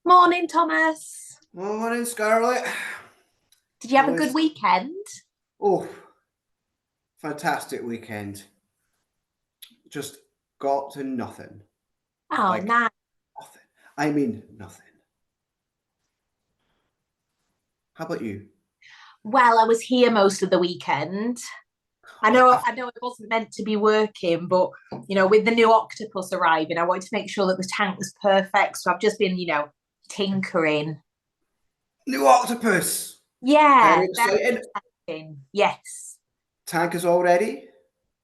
Morning, Thomas. Morning, Scarlet. Did you have a good weekend? Oh, fantastic weekend. Just got to nothing. Oh, nice. Nothing. I mean, nothing. How about you? Well, I was here most of the weekend. I know it wasn't meant to be working, but with the new octopus arriving, I wanted to make sure that the tank was perfect. So I've just been, tinkering. New octopus. Yeah, very excited. Yes. Tank is all ready.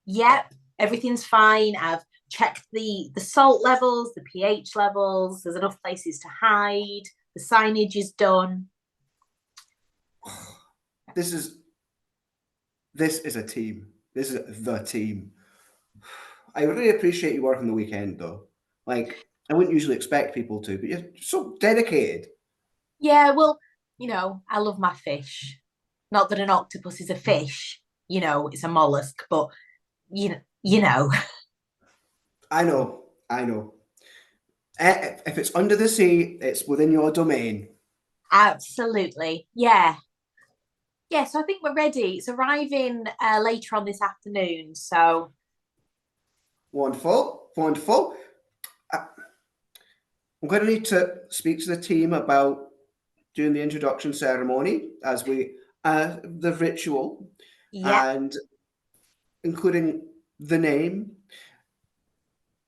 Yep, everything's fine. I've checked the salt levels, the pH levels. There's enough places to hide. The signage is done. This is a team. This is the team. I really appreciate you working the weekend, though. Like, I wouldn't usually expect people to, but you're so dedicated. Yeah, well, I love my fish. Not that an octopus is a fish, it's a mollusk, but you know. I know. If it's under the sea, it's within your domain. Absolutely. Yeah. Yeah, so I think we're ready. It's arriving later on this afternoon, so. Wonderful. I'm going to need to speak to the team about doing the introduction ceremony as the ritual, and including the name.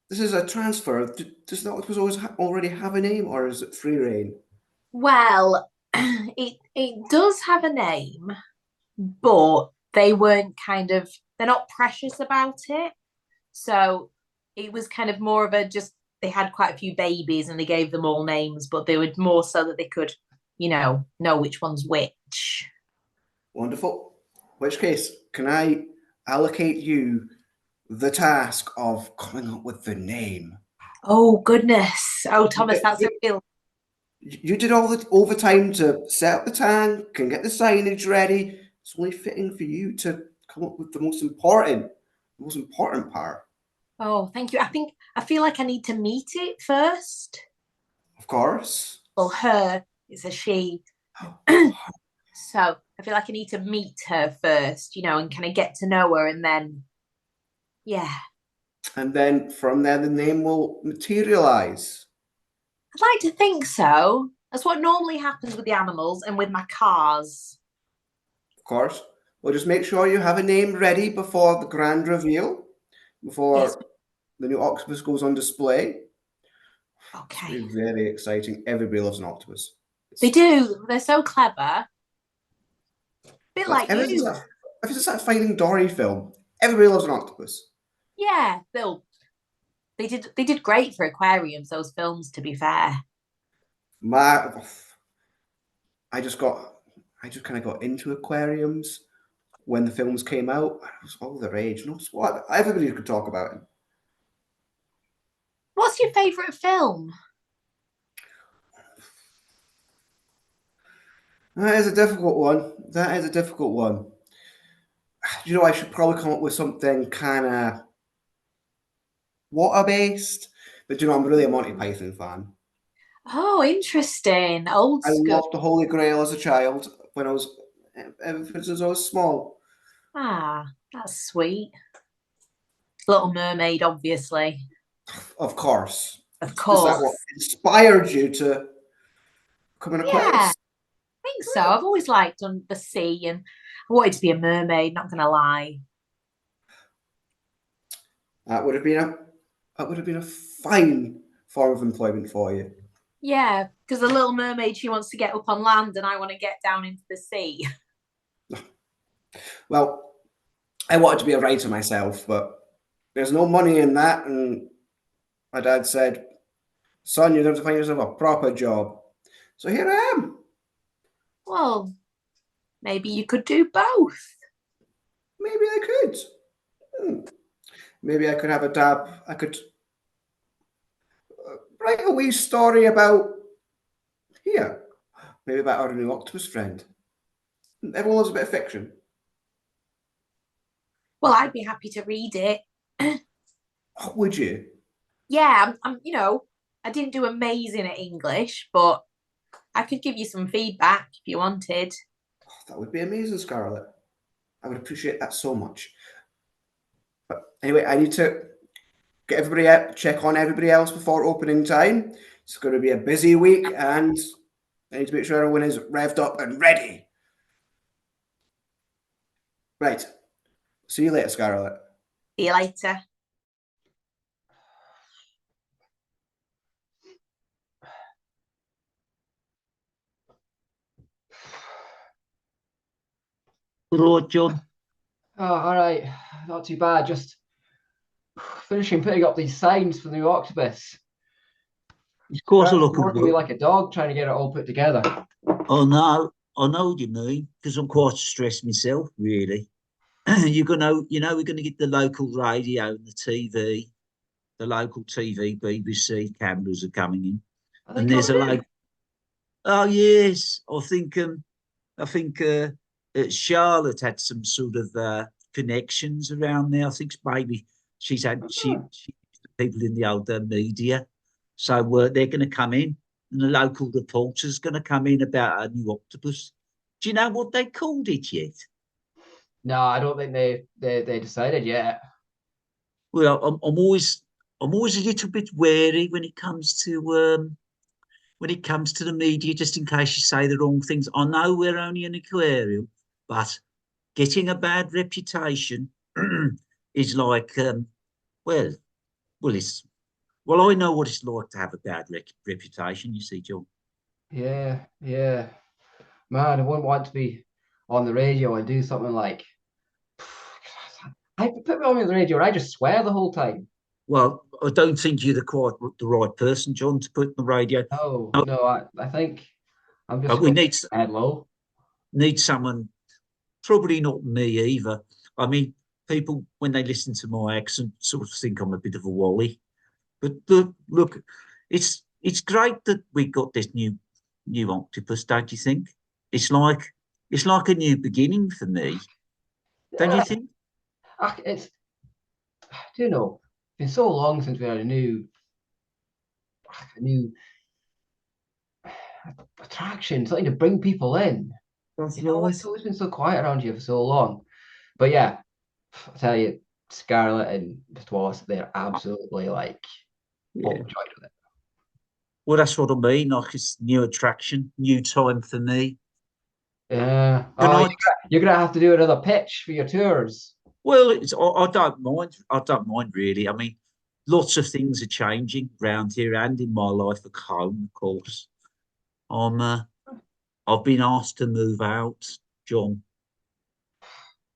This is a transfer. Does the octopus already have a name, or is it free reign? Well, it does have a name, but they're not precious about it. So it was kind of more of they had quite a few babies and they gave them all names, but they were more so that they could, know which one's which. Wonderful. In which case, can I allocate you the task of coming up with the name? Oh, goodness. Oh, Thomas, that's a real... You did all the overtime to set up the tank and get the signage ready. It's only fitting for you to come up with the most important part. Oh, thank you. I feel like I need to meet it first. Of course. Well, her is a she. So I feel like I need to meet her first, and kind of get to know her, and then, yeah. And then from there, the name will materialize. I'd like to think so. That's what normally happens with the animals and with my cars. Of course. Well, just make sure you have a name ready before the grand reveal, before the new octopus goes on display. Okay. It's very exciting. Everybody loves an octopus. They do. They're so clever. A bit like you. If it's that Finding Dory film, everybody loves an octopus. Yeah, they did great for aquariums, those films, to be fair. I just kind of got into aquariums when the films came out. It was all the rage. No, what everybody could talk about it. What's your favourite film? That is a difficult one. I should probably come up with something kind of water-based. But I'm really a Monty Python fan. Oh, interesting. Old school. I loved the Holy Grail as a child ever since I was small. Ah, that's sweet. Little Mermaid, obviously. Of course. Of course. Is that what inspired you to come in Aquarius? Yeah, I think so. I've always liked the sea, and wanted to be a mermaid, not gonna lie. That would have been a fine form of employment for you. Yeah, because the little mermaid, she wants to get up on land and I want to get down into the sea. Well, I wanted to be a writer myself, but there's no money in that. And my dad said, son, you're going to have to find yourself a proper job. So here I am. Well, maybe you could do both. Maybe I could. Maybe I could have a dab. I could write a wee story about here. Maybe about our new octopus friend. Everyone loves a bit of fiction. Well, I'd be happy to read it. Oh, would you? Yeah, I didn't do amazing at English, but I could give you some feedback if you wanted. Oh, that would be amazing, Scarlet. I would appreciate that so much. But anyway, I need to get everybody out, check on everybody else before opening time. It's going to be a busy week, and I need to make sure everyone is revved up and ready. Right. See you later, Scarlet. See you later. Right, John. Oh, all right. Not too bad. Just finishing putting up these signs for the new octopus. Of course, I look at Working me like a dog trying to get it all put together. Oh no, I know what you mean because I'm quite stressed myself. Really, we're gonna get the local radio and the TV, the local TV, BBC cameras are coming in, Are they and there's a coming in? like, oh yes, I think Charlotte had some sort of connections around there. I think maybe she people in the older media, so they're going to come in, and the local reporter's going to come in about a new octopus. Do you know what they called it yet? No, I don't think they decided yet. Well, I'm always a little bit wary when it comes to the media, just in case you say the wrong things. I know we're only an aquarium, but getting a bad reputation is like, well, it's well, I know what it's like to have a bad reputation. You see, John. Yeah, yeah. Man, I wouldn't want to be on the radio and do something like. I put me on the radio. I just swear the whole time. Well, I don't think you're the right person, John, to put on the radio. No, I think I'm just We going head low. need someone. Probably not me either. I mean, people when they listen to my accent sort of think I'm a bit of a wally. But look, it's great that we got this new octopus, don't you think? It's like a new beginning for me, don't you Yeah, think? it's. Do you know? It's been so long since we had a new attraction, something to bring people in. That's It's right. always been so quiet around here for so long. But yeah, I tell you, Scarlet and Mr. Wallace, they're absolutely like Yeah. overjoyed with it. Well, that's what I mean. Like it's new attraction, new time for me. Yeah. Can Oh, I? you're gonna have to do another pitch for your tours. Well, I don't mind. I don't mind really. I mean, lots of things are changing around here and in my life at home, of course. I'm I've been asked to move out, John.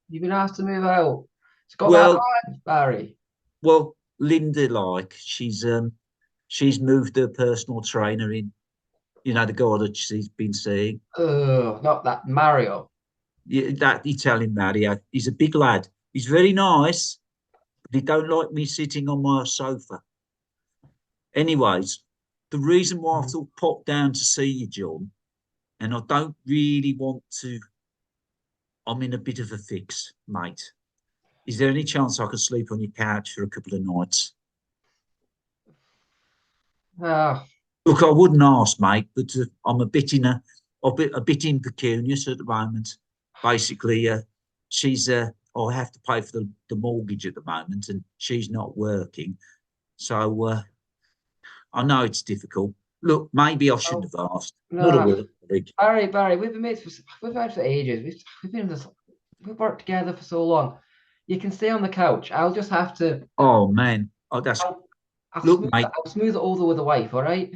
You've been asked to move out. It's got that Well, bad, Barry. well, Linda, like she's moved her personal trainer in. You know the guy that she's been seeing. Not that Mario. Yeah, that Italian Mario. He's a big lad. He's very nice, but he don't like me sitting on my sofa. Anyways, the reason why I thought pop down to see you, John, and I don't really want to. I'm in a bit of a fix, mate. Is there any chance I could sleep on your couch for a couple of nights? Ah, Look, I wouldn't ask, mate, but I'm a bit impecunious at the moment. Basically, she's I have to pay for the mortgage at the moment, and she's not working. So I know it's difficult. Look, maybe I shouldn't have asked. Not a nah. word. Barry, we've been mates for ages. We've been in this we've worked together for so long. You can stay on the couch. I'll just have to. Oh man, that's I'll look, mate. I'll smooth it over with the wife. All right.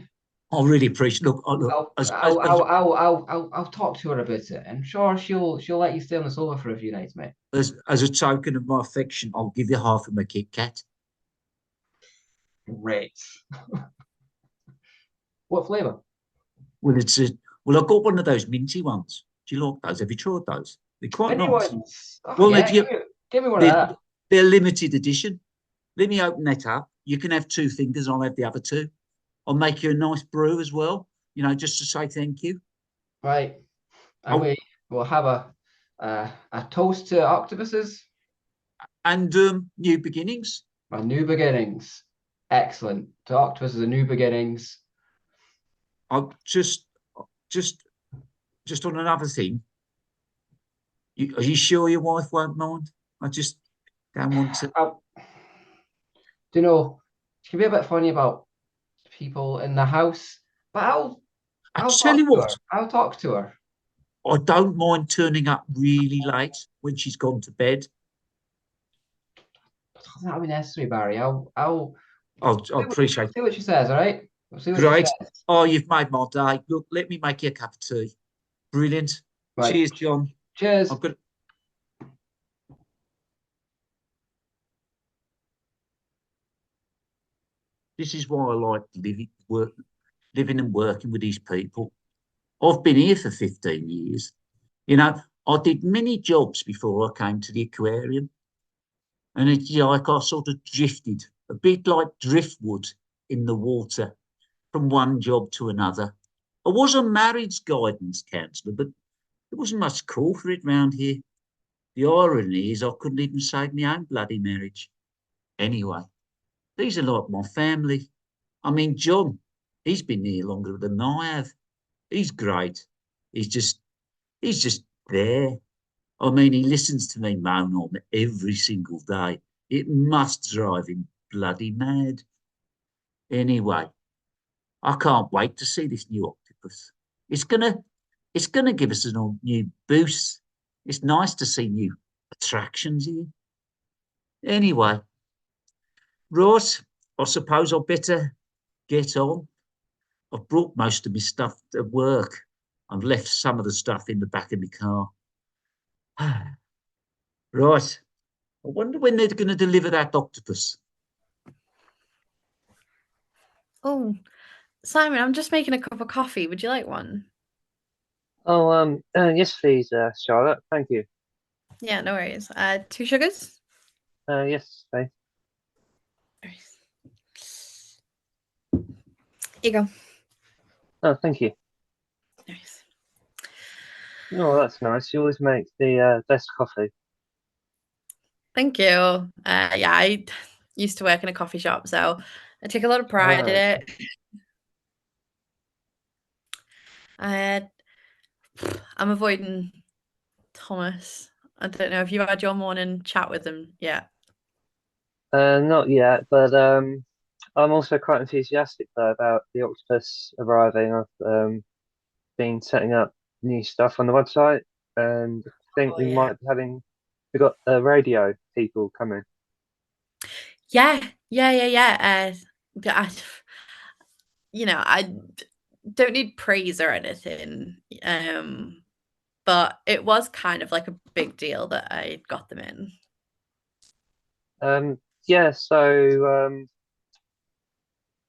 I really appreciate. Look, I'll talk to her about it, and sure she'll let you stay on the sofa for a few nights, mate. as a token of my affection, I'll give you half of my Kit Kat. Great. What flavour? Well, well, I got one of those minty ones. Do you like those? Have you tried those? They're quite Minty nice. ones. Oh, Well, yeah, give me one of that. They're limited edition. Let me open that up. You can have 2 fingers. I'll have the other 2. I'll make you a nice brew as well. You know, just to say thank you. Right. And we'll have a toast to octopuses. And new beginnings. New beginnings. Excellent. To octopuses and new beginnings. I'll just on another thing. Are you sure your wife won't mind? I just don't want to. Do you know, she can be a bit funny about people in the house, but I'll tell you what. I'll talk to her. I don't mind turning up really late when she's gone to bed. That'll be necessary, Barry. I'll appreciate. See what she says. All right. We'll see what Great. She says. Oh, you've made my day. Look, let me make you a cup of tea. Brilliant. Right. Cheers, John. Cheers. This is why I like living and working with these people. I've been here for 15 years. You know, I did many jobs before I came to the aquarium. And it's like I sort of drifted, a bit like driftwood in the water, from one job to another. I was a marriage guidance counsellor, but there wasn't much call for it round here. The irony is I couldn't even save my own bloody marriage. Anyway, these are like my family. I mean, John, he's been here longer than I have. He's great. He's just there. I mean, he listens to me moan on every single day. It must drive him bloody mad. Anyway, I can't wait to see this new octopus. It's gonna give us a new boost. It's nice to see new attractions here. Anyway, Ross, I suppose I'd better get on. I've brought most of my stuff to work. I've left some of the stuff in the back of my car. Right. I wonder when they're going to deliver that octopus. Oh, Simon, I'm just making a cup of coffee. Would you like one? Oh, yes, please, Charlotte. Thank you. Yeah, no worries. 2 sugars? Yes, please. Here you go. Oh, thank you. Nice. Oh, that's nice. You always make the best coffee. Thank you. Yeah, I used to work in a coffee shop, so I take a lot of pride in it. I'm avoiding Thomas. I don't know if you've had your morning chat with him yet. Not yet, but I'm also quite enthusiastic though about the octopus arriving. I've been setting up new stuff on the website, and I think we might be we've got radio people coming. Yeah. I don't need praise or anything, but it was kind of like a big deal that I got them in. Yeah, so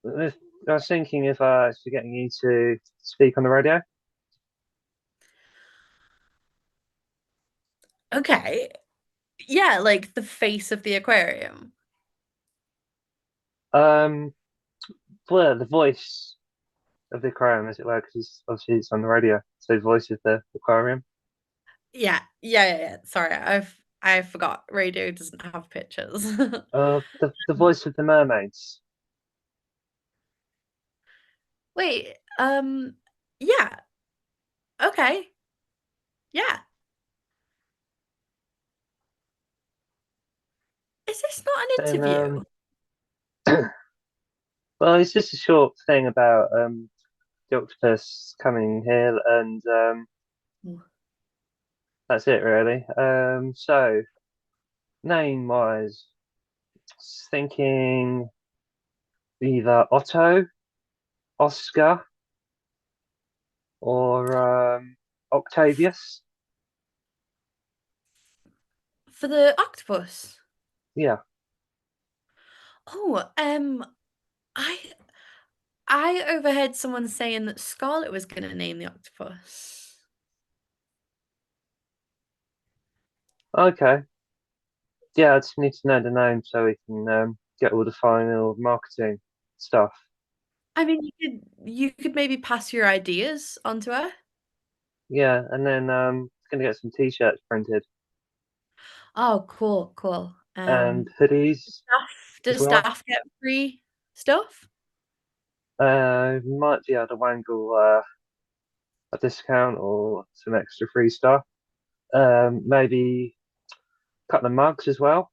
I was thinking of actually getting you to speak on the radio. Okay. Yeah, like the face of the aquarium. Well, the voice of the aquarium, as it were, because obviously it's on the radio. So the voice of the aquarium. Yeah. Sorry, I forgot. Radio doesn't have pictures. The voice of the mermaids. Wait, yeah. Okay. Yeah. Is this not an interview? Well, it's just a short thing about the octopus coming here, and that's it really. So name wise, thinking either Otto, Oscar, or Octavius. For the octopus. Yeah. Oh, I overheard someone saying that Scarlet was going to name the octopus. Okay. Yeah, I just need to know the name so we can get all the final marketing stuff. I mean, you could maybe pass your ideas onto her. Yeah, and then gonna get some t-shirts printed Oh, cool, cool. and hoodies as Does well. staff get free stuff? Might be able to wangle a discount or some extra free stuff. Maybe a couple of mugs as well.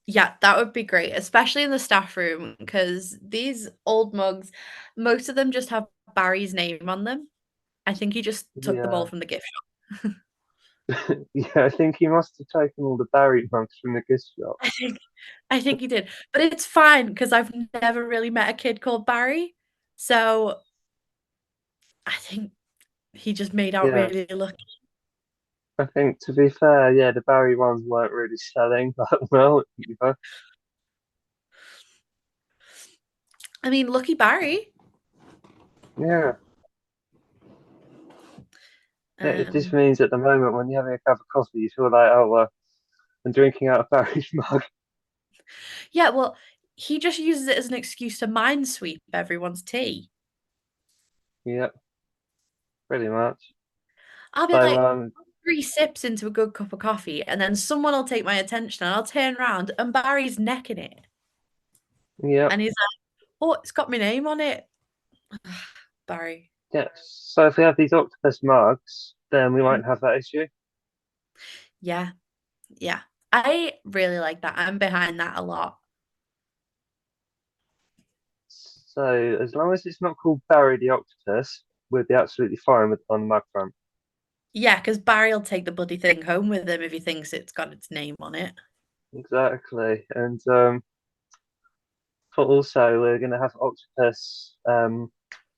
Yeah, that would be great, especially in the staff room, because these old mugs, most of them just have Barry's name on them. I think he just took them all Yeah. from the gift shop. Yeah, I think he must have taken all the Barry mugs from the gift shop. I think he did. But it's fine because I've never really met a kid called Barry. So I think he just made out Yeah. really lucky. I think to be fair, yeah, the Barry ones weren't really selling that well either. I mean, lucky Barry. Yeah. It just Um, means at the moment when you're having a cup of coffee, you feel like, oh, well, I'm drinking out of Barry's mug. yeah, well, he just uses it as an excuse to minesweep everyone's tea. Yep, pretty much. I'll be So, like 3 sips into a good cup of coffee, and then someone will take my attention, and I'll turn around, and Barry's necking it. yep, And he's like, oh, it's got my name on it. Barry. yeah. So if we have these octopus mugs, then we won't have that issue. Yeah. Yeah. I really like that. I'm behind that a lot. So as long as it's not called Barry the Octopus, we'll be absolutely fine with on the mug front. Yeah, because Barry will take the bloody thing home with him if he thinks it's got its name on it. Exactly. And but also we're gonna have octopus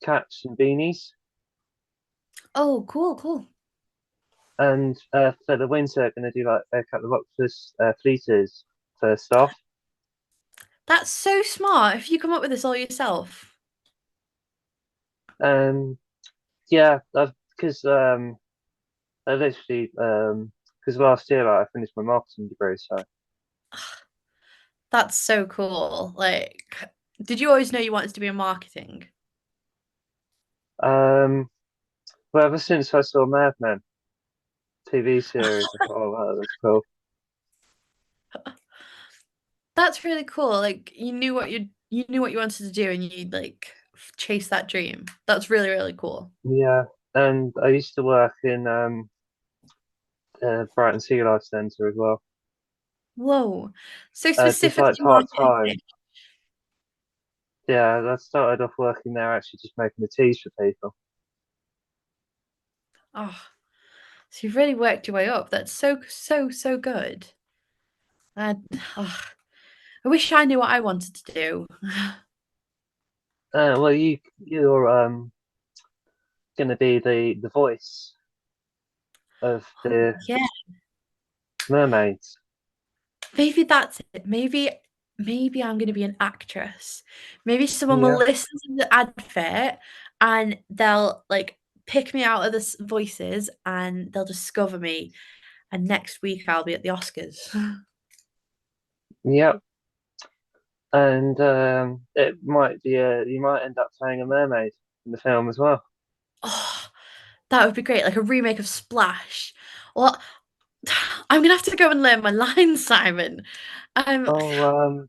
caps and beanies. Oh, cool, cool. And for the winter, gonna do like a couple of octopus fleeces first off. That's so smart. If you come up with this all yourself. Yeah, because I literally because last year like, I finished my marketing degree, so That's so cool. Like, did you always know you wanted to be in marketing? um well ever since I saw Mad Men TV series, I thought, oh wow, that's cool. That's really cool. Like, you knew what you wanted to do, and you like chase that dream. That's really, really cool. Yeah, and I used to work in Brighton Sea Life Centre as well. Whoa. So Just like specifically part marketing. time. Yeah, I started off working there actually just making the teas for people. Oh, so you've really worked your way up. That's so, so, so good. I, oh, I wish I knew what I wanted to do. Well, you're gonna be the voice of the Yeah, mermaids. maybe that's it. Maybe I'm going to be an actress. Maybe someone will Yeah, listen to the advert and they'll like pick me out of the voices and they'll discover me. And next week I'll be at the Oscars. yep. And it might be you might end up playing a mermaid in the film as well. Oh, that would be great. Like a remake of Splash. Well, I'm gonna have to go and learn my lines, Simon. Um, Oh,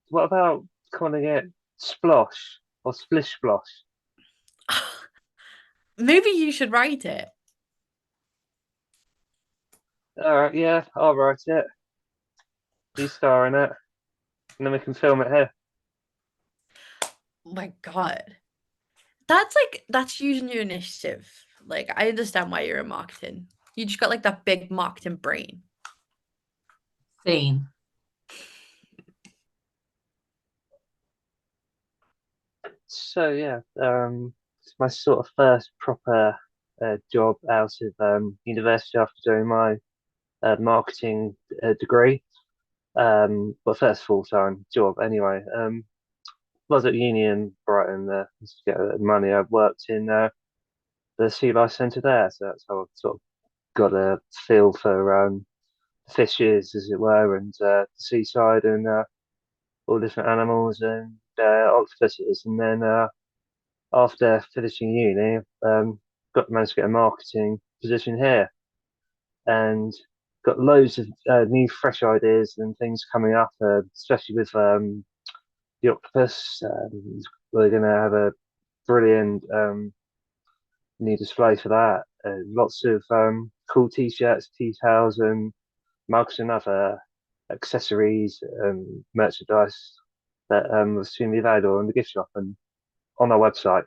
what about calling it Splosh or Splish Splosh? maybe you should write it. All right, yeah, I'll write it. You star in it, and then we can film it here. Oh my God. That's using your initiative. Like, I understand why you're in marketing. You just got like that big marketing brain. Scene. So yeah, it's my sort of first proper job out of university after doing my marketing degree. But first full-time job anyway. Was at uni in Brighton just to get a bit of money. I worked in the sea life centre there, so that's how I sort of got a feel for fishes, as it were, and the seaside and all different animals and octopuses. And then after finishing uni, got managed to get a marketing position here, and got loads of new, fresh ideas and things coming up, especially with the octopus. We're going to have a brilliant new display for that. Lots of cool t-shirts, tea towels, and mugs and other accessories and merchandise that will soon be available in the gift shop and on our website.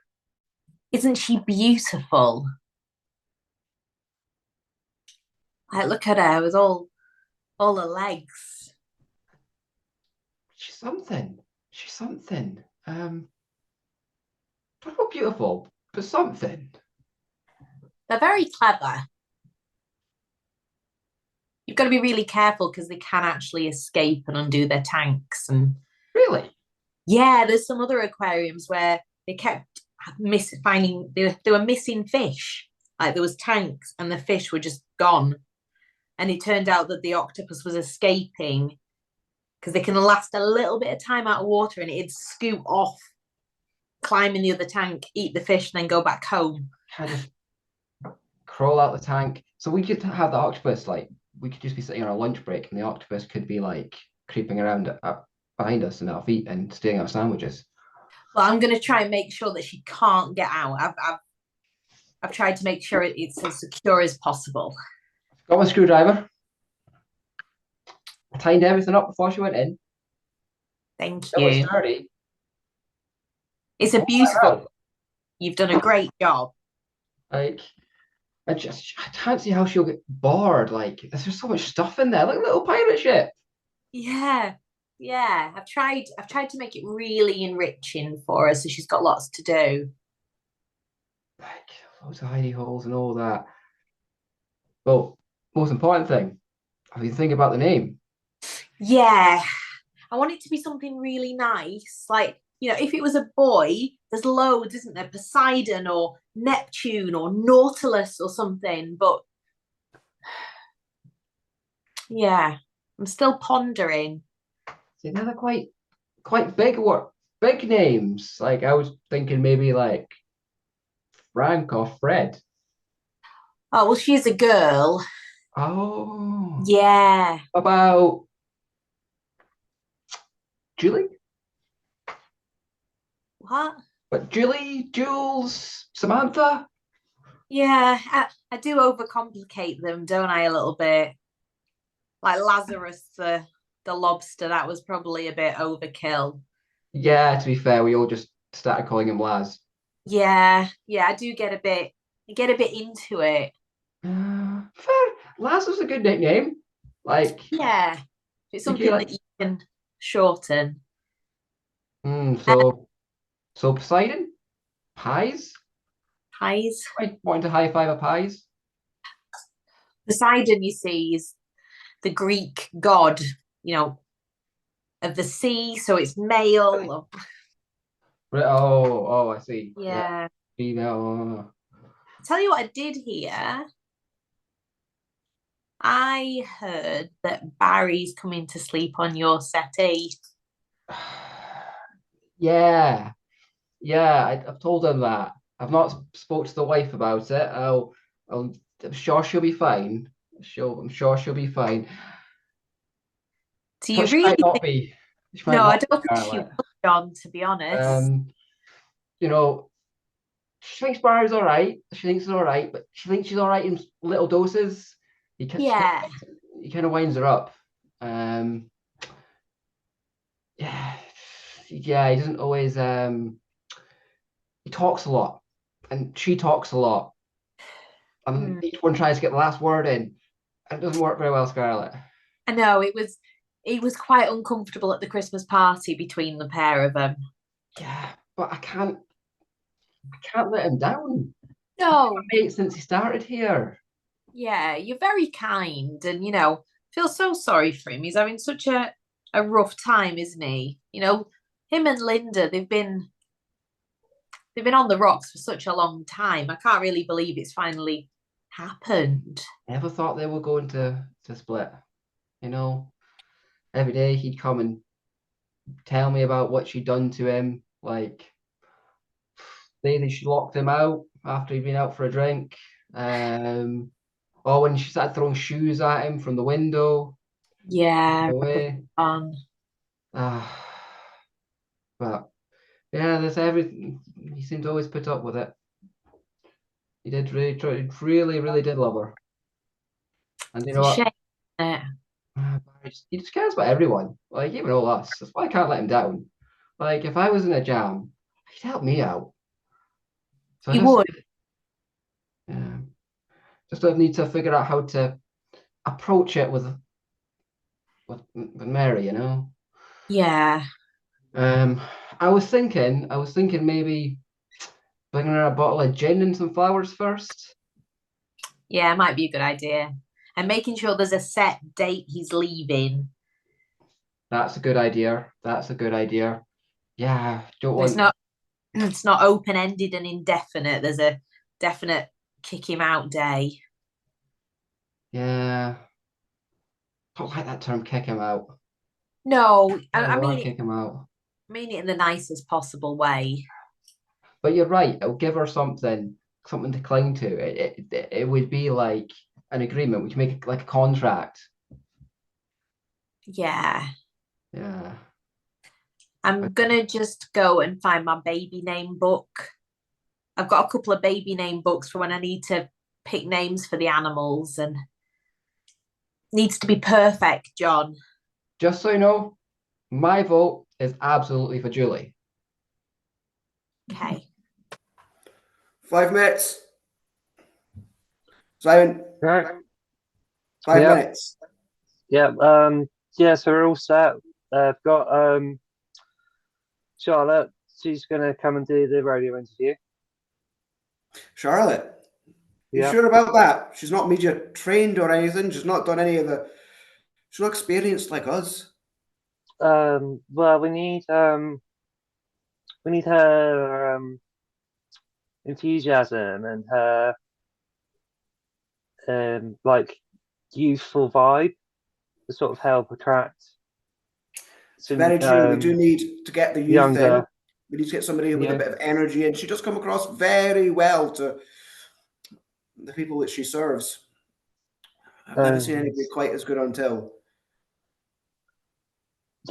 Isn't she beautiful? Like, look at her with all her legs. She's something. She's something. Not beautiful, but something. They're very clever. You've got to be really careful because they can actually escape and undo their tanks. And Really? yeah, there's some other aquariums where they kept finding they were missing fish. Like there was tanks and the fish were just gone. And it turned out that the octopus was escaping because they can last a little bit of time out of water and it'd scoot off, climb in the other tank, eat the fish, and then go back home. Kind of crawl out the tank. So we could have the octopus, like, we could just be sitting on our lunch break and the octopus could be like creeping around behind us and our feet and stealing our sandwiches. Well, I'm going to try and make sure that she can't get out. I've tried to make sure it's as secure as possible. Got my screwdriver. I tied everything up before she went in. Thank It was you. sturdy. It's a beautiful. You've done a great job. Like, I can't see how she'll get bored. Like, there's just so much stuff in there, like a little pirate ship. Yeah. I've tried to make it really enriching for her, so she's got lots to do. Like, loads of hidey holes and all that. Well, most important thing, have you think about the name? Yeah. I want it to be something really nice. Like, if it was a boy, there's loads, isn't there? Poseidon or Neptune or Nautilus or something. But yeah, I'm still pondering. See, they're quite big names. Like, I was thinking maybe like Frank or Fred. Oh, well, she's a girl. Oh. Yeah. About Julie? What? But Julie, Jules, Samantha? Yeah, I do overcomplicate them, don't I, a little bit? Like Lazarus, the lobster, that was probably a bit overkill. Yeah, to be fair, we all just started calling him Laz. Yeah, I do get a bit into it. Fair. Laz was a good nickname. Like, Yeah, it's you something like- that you can shorten. So Poseidon? Pies? Pies. Wanting to high five a pies? Poseidon, you see, is the Greek god, of the sea, so it's male. Oh, I see. Yeah. Female. I'll tell you what I did hear. I heard that Barry's coming to sleep on your settee. Yeah. I've told him that. I've not spoke to the wife about it. I'm sure she'll be fine. I'm sure she'll be fine. Do you But she really might not think? be. She might No, not I be, don't think she Scarlet. will, John, to be honest. You know, she thinks Barry's all right. She thinks he's all right, but she thinks she's all right in little doses. Yeah. He kind of winds her up. Yeah, he doesn't always. He talks a lot, and she talks a lot. and each one tries to get the last word in. And it doesn't work very well, Scarlet. I know it was quite uncomfortable at the Christmas party between the pair of them. Yeah, but I can't let him down. No, Mate, since he started here. yeah, you're very kind, and feel so sorry for him. He's having such a rough time, isn't he? Him and Linda, they've been on the rocks for such a long time. I can't really believe it's finally happened. Never thought they were going to split. Every day he'd come and tell me about what she'd done to him. Like, she locked him out after he'd been out for a drink. Or when she started throwing shoes at him from the window. Yeah. Away. But yeah, there's everything. He seemed to always put up with it. He did really, really did love her. And you know what? He just cares about everyone. Like, even all us. That's why I can't let him down. Like, if I was in a jam, he'd help me out. So He would. Yeah. Just need to figure out how to approach it with Mary, Yeah. I was thinking maybe bringing her a bottle of gin and some flowers first. Yeah, it might be a good idea. And making sure there's a set date he's leaving. That's a good idea. Yeah, don't want. It's not open-ended and indefinite. There's a definite kick him out day. Yeah. Don't like that term, kick him out. No, I mean kick him out. I mean it in the nicest possible way. But you're right. It'll give her something to cling to. It would be like an agreement. We can make it like a contract. Yeah. Yeah. I'm gonna just go and find my baby name book. I've got a couple of baby name books for when I need to pick names for the animals, and needs to be perfect, John. Just so you know, my vote is absolutely for Julie. Okay. 5 minutes. Simon. Right. 5 minutes. Yeah. Yeah. So we're all set. I've got Charlotte. She's gonna come and do the radio interview. Charlotte. You sure about that? She's not media trained or anything. She's not done any of the. She's not experienced like us. Well, we need her enthusiasm and her like youthful vibe to sort of help attract some Very true. We do need to get the youth younger. in. We need to get somebody with a bit of energy, and she does come across very well to the people that she serves. I've never seen anybody quite as good until.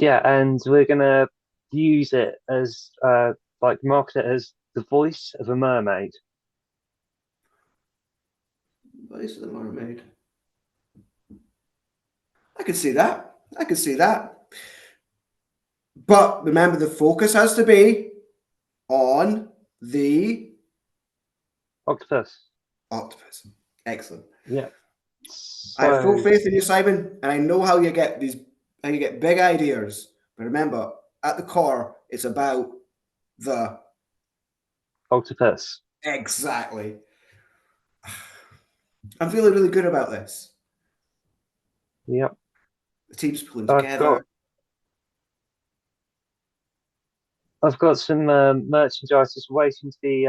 Yeah, and we're gonna use it as like market it as the voice of a mermaid. Voice of the mermaid. I can see that. But remember, the focus has to be on the Octopus. Excellent. Yeah. I have full faith in you, Simon, and I know how you get big ideas. But remember, at the core, it's about the octopus. Exactly. I'm feeling really good about this. Yep. The team's pulling together. I've got some merchandise just waiting to be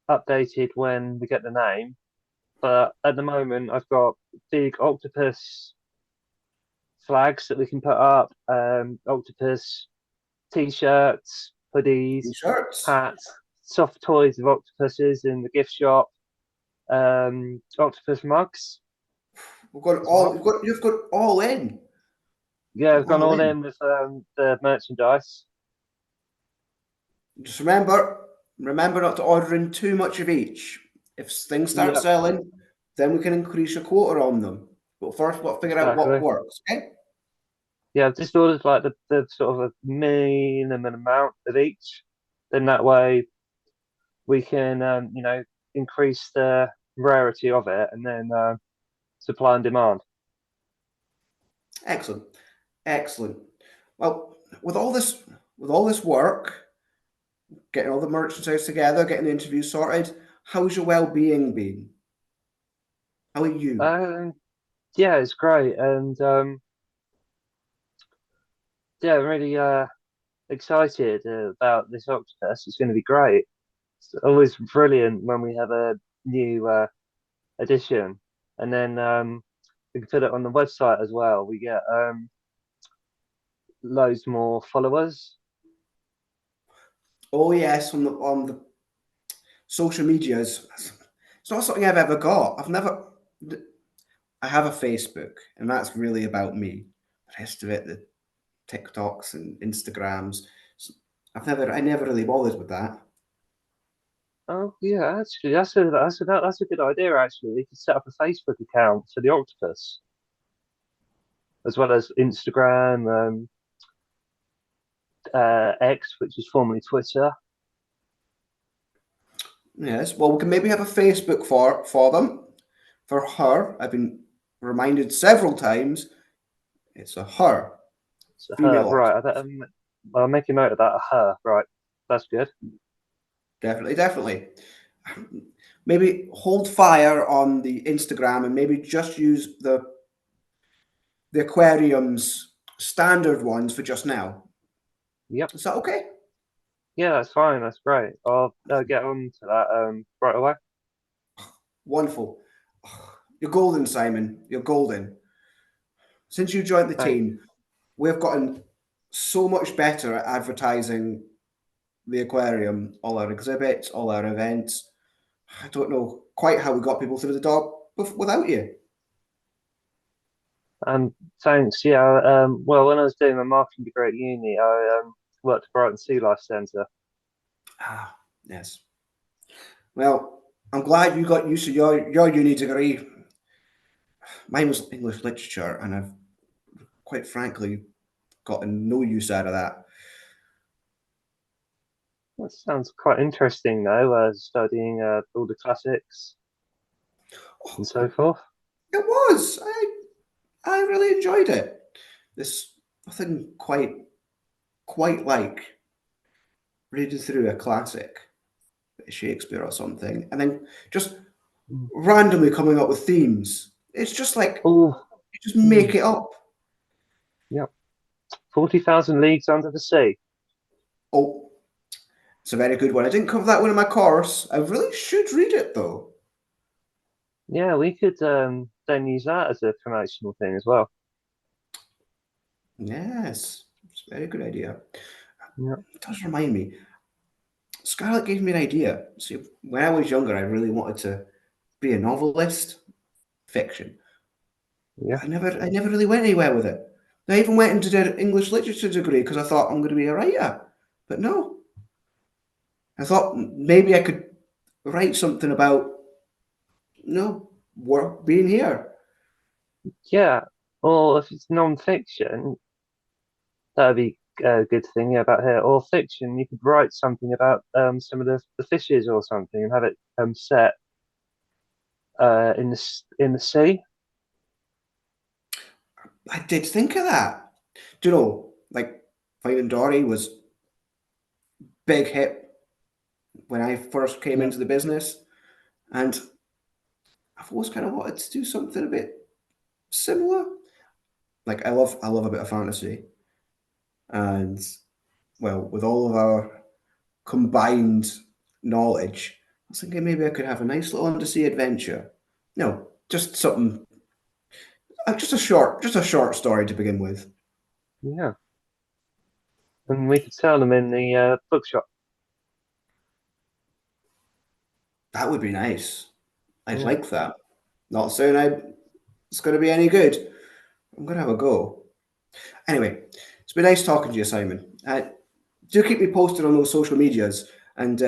updated when we get the name. But at the moment, I've got big octopus flags that we can put up, octopus t-shirts, hoodies, hats, soft toys of octopuses in the gift shop, octopus mugs. You've got all in. Yeah, I've gone all in with the merchandise. Just remember not to order in too much of each. If things start selling, then we can increase your quota on them. But first, we'll figure out what works, okay? Yeah, I've just ordered like the sort of a minimum amount of each. Then that way we can, increase the rarity of it, and then supply and demand. Excellent, excellent. Well, with all this work, getting all the merchandise together, getting the interview sorted, how's your well-being been? How are you? Yeah, it's great, and yeah, really excited about this octopus. It's going to be great. It's always brilliant when we have a new edition, and then we can put it on the website as well. We get loads more followers. Oh yes, on the social medias. It's not something I've ever got. I have a Facebook, and that's really about me. The rest of it, the TikToks and Instagrams, I never really bothered with that. Oh yeah, actually, that's a good idea. Actually, we could set up a Facebook account for the octopus, as well as Instagram, X, which is formerly Twitter. Yes, well, we can maybe have a Facebook for them. For her, I've been reminded several times it's a her. It's a her, Female right? octopus. I'll make a note of that. A her, right? That's good. Definitely. Maybe hold fire on the Instagram and maybe just use the aquarium's standard ones for just now. Yep. Is that okay? Yeah, that's fine. That's great. I'll get on to that right away. Wonderful. You're golden, Simon. You're golden. Since you joined the team, we've gotten so much better at advertising the aquarium, all our exhibits, all our events. I don't know quite how we got people through the door without you. Thanks. Yeah. Well, when I was doing my marketing degree at uni, I worked at Brighton Sea Life Centre. Ah, yes. Well, I'm glad you got used to your uni degree. Mine was English literature, and I've quite frankly gotten no use out of that. That sounds quite interesting, though. Studying all the classics and so forth. It was. I really enjoyed it. There's nothing quite like reading through a classic, Shakespeare or something, and then just randomly coming up with themes. It's just like Oh, you just make it up. yeah. 40,000 Leagues Under the Sea. Oh, it's a very good one. I didn't cover that one in my course. I really should read it though. Yeah, we could then use that as a promotional thing as well. Yes, it's a very good idea. Yeah. It does remind me. Scarlet gave me an idea. See, when I was younger, I really wanted to be a novelist, fiction. Yeah. I never really went anywhere with it. I even went into the English literature degree because I thought I'm going to be a writer. But no. I thought maybe I could write something about work being here. Yeah. Or if it's non-fiction, that'd be a good thing about here. Or fiction, you could write something about some of the fishes or something and have it set in the sea. I did think of that. Do you know, like Finding Dory was big hit when I first came into the business, and I've always kind of wanted to do something a bit similar. Like I love a bit of fantasy, and well, with all of our combined knowledge, I was thinking maybe I could have a nice little undersea adventure. No, just something, just a short story to begin with. Yeah. And we could sell them in the bookshop. That would be nice. I'd Yeah. like that. Not saying it's going to be any good. I'm going to have a go. Anyway, it's been nice talking to you, Simon. Do keep me posted on those social medias, and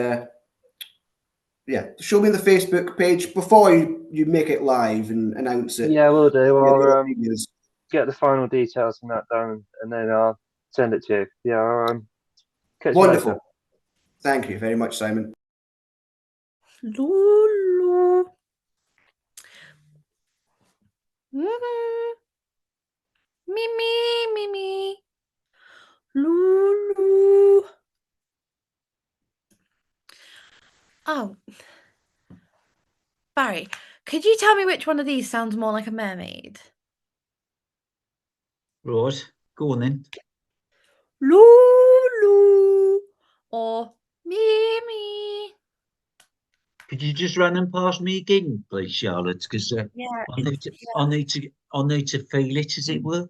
show me the Facebook page before you make it live and announce it. Yeah, we'll do. I'll Medias. get the final details on that done, and then I'll send it to you. Yeah, I'll catch you Wonderful. later. Thank you very much, Simon. Lulu. Mhm. Me, me, me, me. Lulu. Oh, Barry, could you tell me which one of these sounds more like a mermaid? Right, go on then. Lulu or me, me. Could you just run them past me again, please, Charlotte? Because Yeah, I need to feel it, as it were.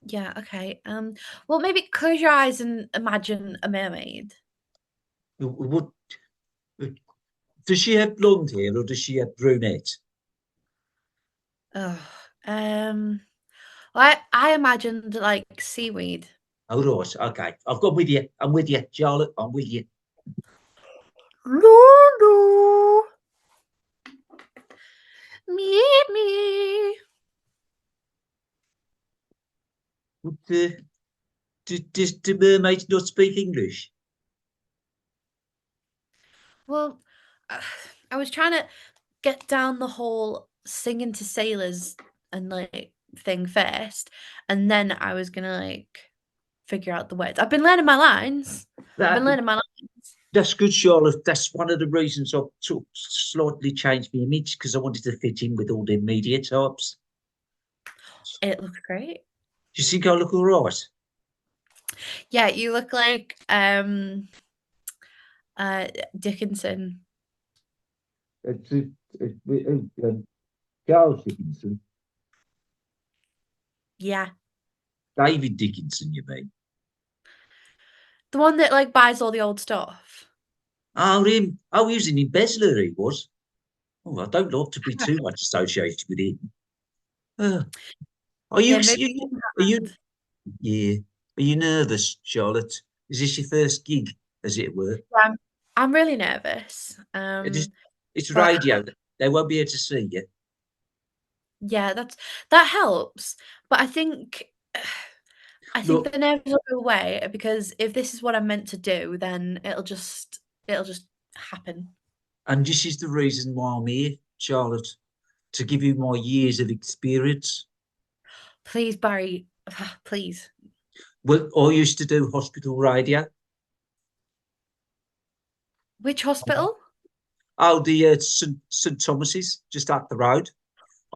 yeah, okay. Well, maybe close your eyes and imagine a mermaid. What does she have blonde hair or does she have brunette? Oh, I imagined like seaweed. Oh, right, okay. I've got with you. I'm with you, Charlotte. I'm with you. Lulu, me, me. But, do mermaids not speak English? Well, I was trying to get down the whole singing to sailors and like thing first, and then I was gonna like figure out the words. I've been learning my lines. That's good, Charlotte. That's one of the reasons I've slightly changed my image, because I wanted to fit in with all the media types. It looks great. Do you think I look all right? Yeah, you look like Dickinson. Charles Dickinson. Yeah. David Dickinson, you mean? The one that like buys all the old stuff. Oh, him. Oh, he was an embezzler, he was. Oh, I don't like to be too much associated with him. Are you, Yeah, maybe are you, yeah. Are you nervous, Charlotte? Is this your first gig, as it were? I'm really nervous. It's but radio. They won't be able to see you. yeah, that helps. But I think Look, the nerves will go away because if this is what I'm meant to do, then it'll just happen. and this is the reason why I'm here, Charlotte, to give you my years of experience. Please, Barry, please. Well, I used to do hospital radio. Which hospital? Oh, the St Thomas's, just up the road.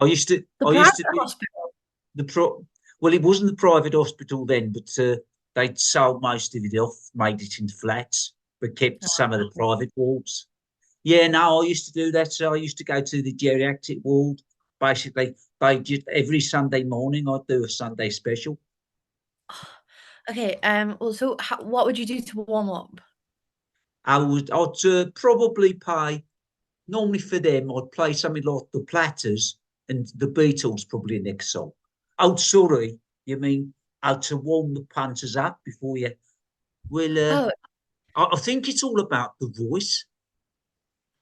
I used to The do private hospital. well, it wasn't the private hospital then, but they'd sold most of it off, made it into flats, but kept some of the private wards. Yeah, no, I used to do that. So I used to go to the geriatric ward. Basically, they just every Sunday morning I'd do a Sunday special. Okay. Well, so what would you do to warm up? I'd probably pay. Normally for them, I'd play something like the Platters and the Beatles, probably next song. Oh, sorry, you mean how to warm the punters up before you? Well, I think it's all about the voice.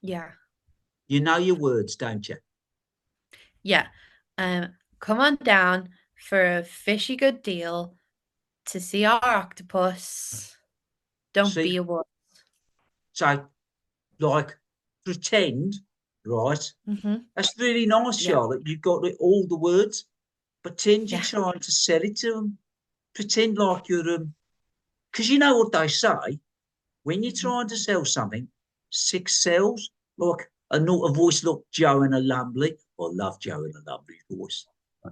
Yeah. You know your words, don't you? Yeah. Come on down for a fishy good deal to see our octopus. Don't be a wuss. So, like, pretend, right? Mm-hmm. That's really nice, Yeah. Charlotte. You've got all the words. Pretend you're Yeah. trying to sell it to them. Pretend like you're because you know what they say. When you're trying to sell something, 6 sells. Like a voice like Joanna Lumley. I love Joanna Lumley's voice. Oh,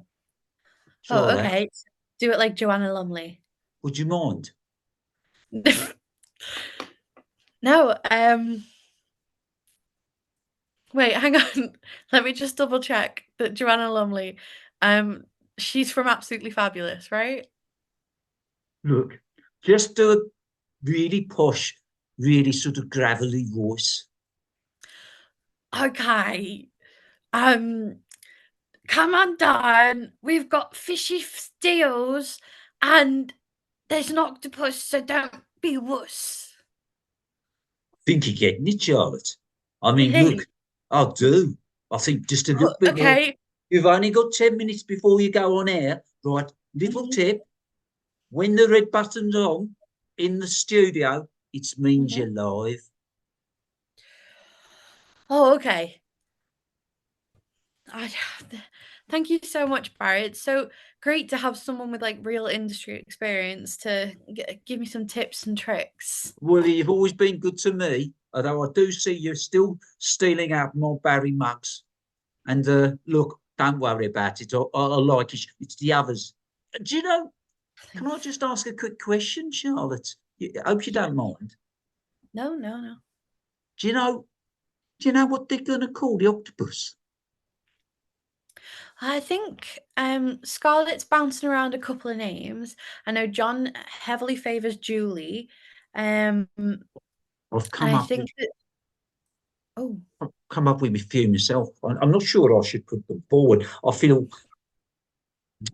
Try that. okay. Do it like Joanna Lumley. Would you mind? No, wait, hang on. Let me just double check that Joanna Lumley, she's from Absolutely Fabulous, right? Look, just do a really posh, really sort of gravelly voice. Okay. Come on down. We've got fishy steels and there's an octopus, so don't be wuss. Think you're getting it, Charlotte. I mean, look, I do. I think just a little bit more. Okay. You've only got 10 minutes before you go on air, right? Little tip. When the red button's on in the studio, it means you're live. Oh, okay. Thank you so much, Barry. It's so great to have someone with like real industry experience to give me some tips and tricks. Well, you've always been good to me, although I do see you're still stealing out more Barry mugs. And look, don't worry about it. I like it. It's the others. Do you know? Can I just ask a quick question, Charlotte? I hope you don't mind. No, no, no. Do you know? Do you know what they're going to call the octopus? I think Scarlet's bouncing around a couple of names. I know John heavily favours Julie. I've come And I up think with, that I've come up with a few myself. I'm not sure I should put them forward. I feel,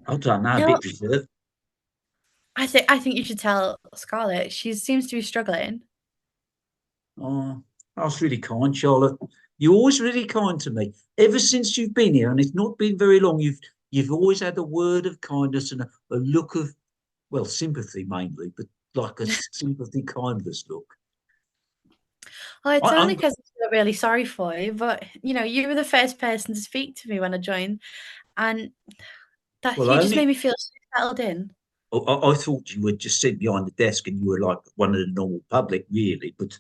I don't know, a no, bit reserved. I think you should tell Scarlet. She seems to be struggling. Oh, that was really kind, Charlotte. You're always really kind to me. Ever since you've been here, and it's not been very long, you've always had a word of kindness and a look of, well, sympathy mainly, but like a sympathy kindness look. Well, it's only I'm because I feel really sorry for you, but you know, you were the first person to speak to me when I joined, and that well. you just made me feel so settled in. I thought you were just sitting behind the desk and you were like one of the normal public, really. But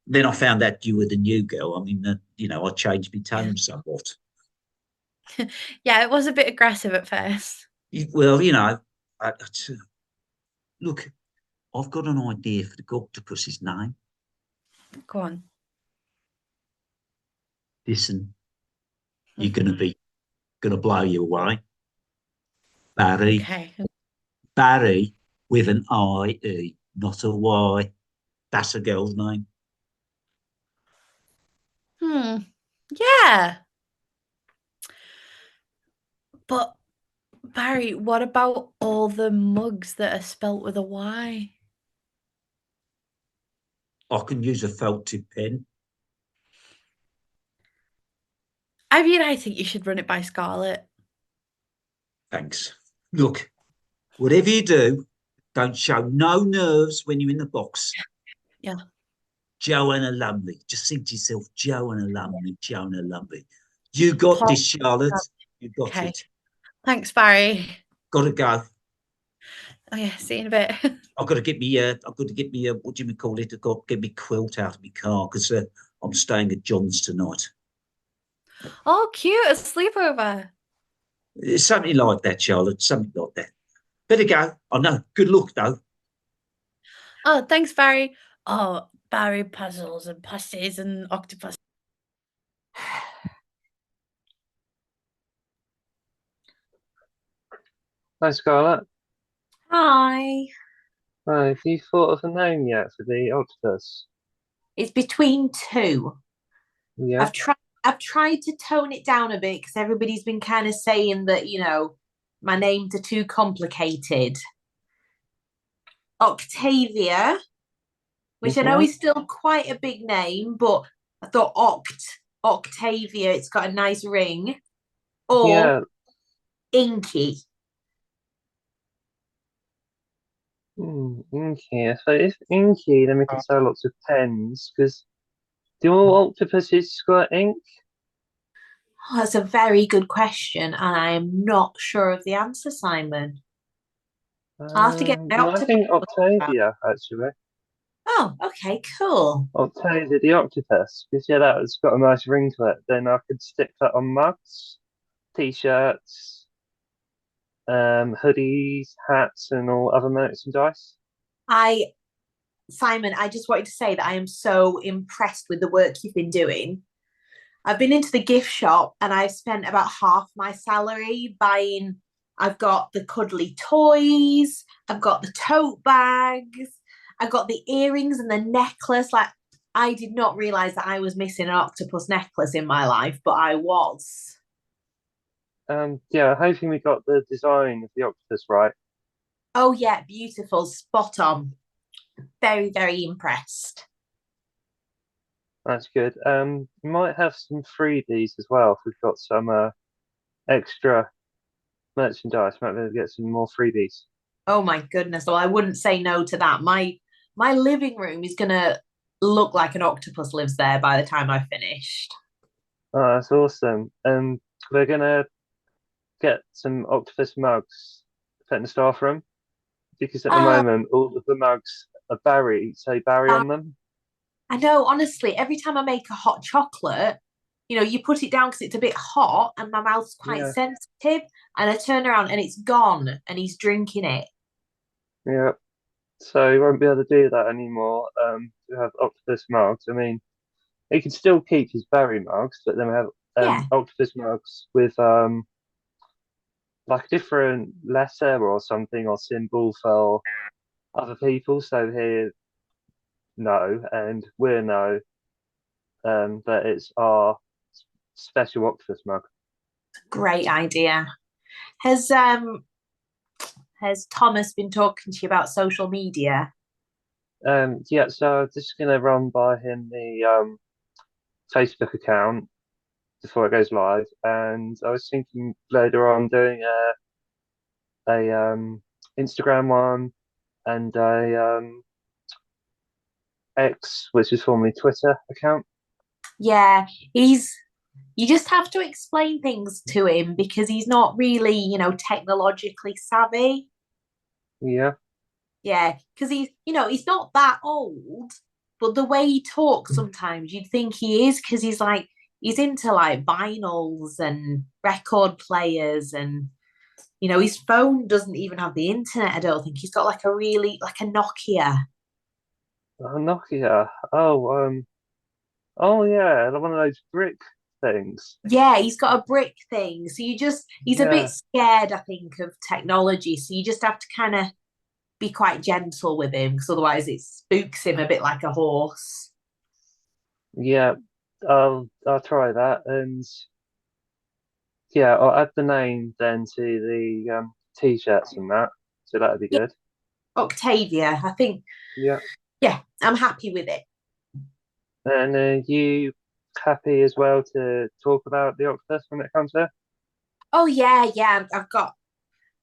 then I found out you were the new girl. I mean, I changed my tone somewhat. Yeah, it was a bit aggressive at first. Well, look, I've got an idea for the octopus's name. Go on. Listen, you're gonna blow you away. Barry. Okay. Barry with an I-E, not a Y. That's a girl's name. Yeah. But Barry, what about all the mugs that are spelt with a Y? I can use a felt tip pen. I mean, I think you should run it by Scarlet. Thanks. Look, whatever you do, don't show no nerves when you're in the box. Yeah. Joanna Lumley. Just think to yourself, Joanna Lumley, Joanna Lumley. You got this, Charlotte. You got Okay. it. Thanks, Barry. Gotta go. Oh yeah, see you in a bit. I've got to get me. What do you call it? I've got to get me quilt out of my car because I'm staying at John's tonight. Oh, cute, a sleepover. It's something like that, Charlotte. Something like that. Better go. I know. Good luck, though. Oh, thanks, Barry. Oh, Barry puzzles and pussies and octopus. Hi, Scarlet. Hi. Hi, have you thought of a name yet for the octopus? It's between two. Yeah. I've tried to tone it down a bit because everybody's been kind of saying that, my names are too complicated. Octavia, which I know is still quite a big name, but I thought Octavia, it's got a nice ring. Or Yeah. Inky. Inky. So if Inky, then we can sell lots of pens, because do all octopuses got ink? Oh, that's a very good question, and I'm not sure of the answer, Simon. I'll have to get my No, I think Octavia, actually. Oh, okay, cool. Octavia the octopus, because yeah, that's got a nice ring to it. Then I could stick that on mugs, t-shirts, hoodies, hats, and all other merchandise. Simon, I just wanted to say that I am so impressed with the work you've been doing. I've been into the gift shop and I've spent about half my salary buying. I've got the cuddly toys, I've got the tote bags, I've got the earrings and the necklace. Like, I did not realize that I was missing an octopus necklace in my life, but I was. Yeah, hoping we got the design of the octopus right. Oh yeah, beautiful, spot on. Very, very impressed. That's good. We might have some freebies as well if we've got some extra merchandise. Might be able to get some more freebies. Oh my goodness. Well, I wouldn't say no to that. My living room is gonna look like an octopus lives there by the time I've finished. Oh, that's awesome. We're gonna get some octopus mugs put in the staff room? Because at the Uh, moment, all of the mugs are say Barry on them. I know, honestly, every time I make a hot chocolate, you put it down because it's a bit hot and my mouth's quite Yeah. sensitive, and I turn around and it's gone and he's drinking it. Yeah. So he won't be able to do that anymore. To have octopus mugs. I mean, he can still keep his Barry mugs, but then we have Yeah. octopus mugs with like a different letter or something or symbol for other people. So here, no, and we're no. But it's our special octopus mug. Great idea. Has Thomas been talking to you about social media? Yeah, so I'm just gonna run by him the Facebook account before it goes live, and I was thinking later on doing a Instagram one and a X, which is formerly Twitter account. Yeah, you just have to explain things to him because he's not really, technologically savvy. Yeah, Yeah, because he's not that old, but the way he talks sometimes you'd think he is because he's into like vinyls and record players, and his phone doesn't even have the internet. I don't think he's got like a Nokia. Nokia. Oh yeah, one of those brick things. Yeah, he's got a brick thing. So he's a Yeah. bit scared, I think, of technology. So you just have to kind of be quite gentle with him because otherwise it spooks him a bit like a horse. Yeah, I'll try that, and yeah, I'll add the name then to the t-shirts and that. So that'd be good. Octavia, I think. Yeah. Yeah, I'm happy with it. And you happy as well to talk about the octopus when it comes there? Oh yeah,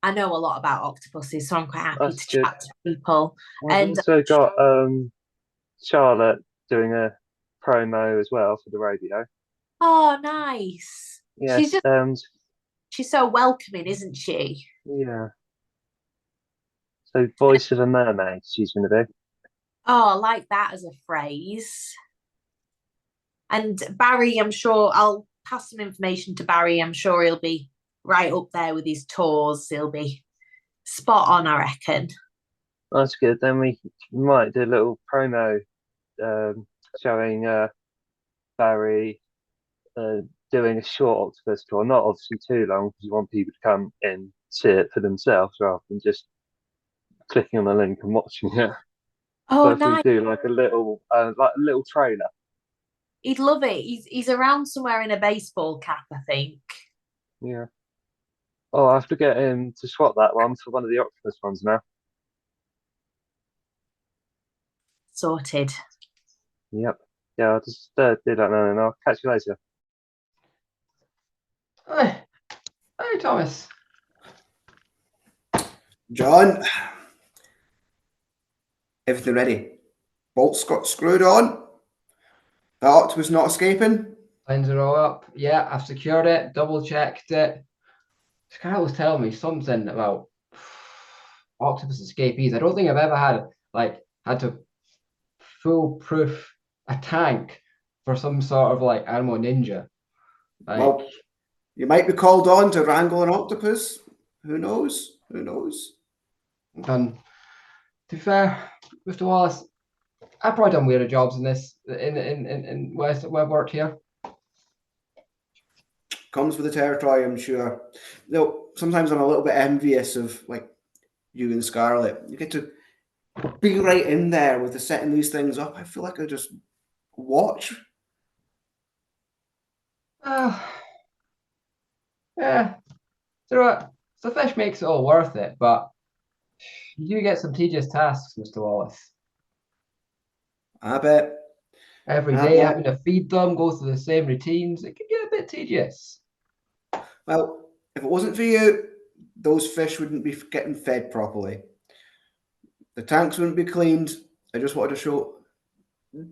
I know a lot about octopuses, so I'm quite happy That's to good. chat to people. I've And also got Charlotte doing a promo as well for the radio. oh, nice. Yes, She's so welcoming, isn't she? yeah. So voice of a mermaid she's going to be. Oh, I like that as a phrase. And Barry, I'm sure I'll pass some information to Barry. I'm sure he'll be right up there with his tours. He'll be spot on, I reckon. That's good. Then we might do a little promo showing Barry doing a short octopus tour, not obviously too long because you want people to come in, see it for themselves rather than just clicking on the link and watching it. Oh, So if nice. we do like a little trailer. He'd love it. He's around somewhere in a baseball cap, I think. Yeah. Oh, I have to get him to swap that one for one of the octopus ones now. Sorted. Yep. Yeah, I'll just do that now and I'll catch you later. Hey, Thomas. John, everything ready? Bolts got screwed on. The octopus not escaping. Lines are all up. Yeah, I've secured it, double checked it. Scarlet was telling me something about octopus escapees. I don't think I've ever had to foolproof a tank for some sort of like animal ninja. Well, you might be called on to wrangle an octopus. Who knows? Who knows? And to be fair, Mr. Wallace, I've probably done weirder jobs in this in where I've worked here. Comes with the territory, I'm sure. Sometimes I'm a little bit envious of like you and Scarlet. You get to be right in there with the setting these things up. I feel like I just watch. Yeah. So the fish makes it all worth it, but you do get some tedious tasks, Mr. Wallace. I bet. Every day having to feed them, go through the same routines, it can get a bit tedious. Well, if it wasn't for you, those fish wouldn't be getting fed properly. The tanks wouldn't be cleaned. I just wanted to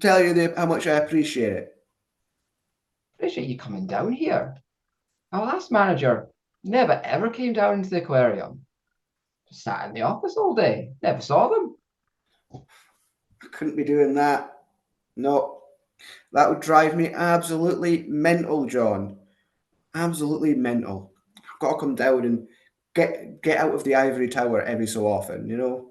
tell you how much I appreciate it. Appreciate you coming down here. Our last manager never ever came down into the aquarium. Just sat in the office all day. Never saw them. I couldn't be doing that. No, that would drive me absolutely mental, John. Absolutely mental. I've got to come down and get out of the ivory tower every so often, you know.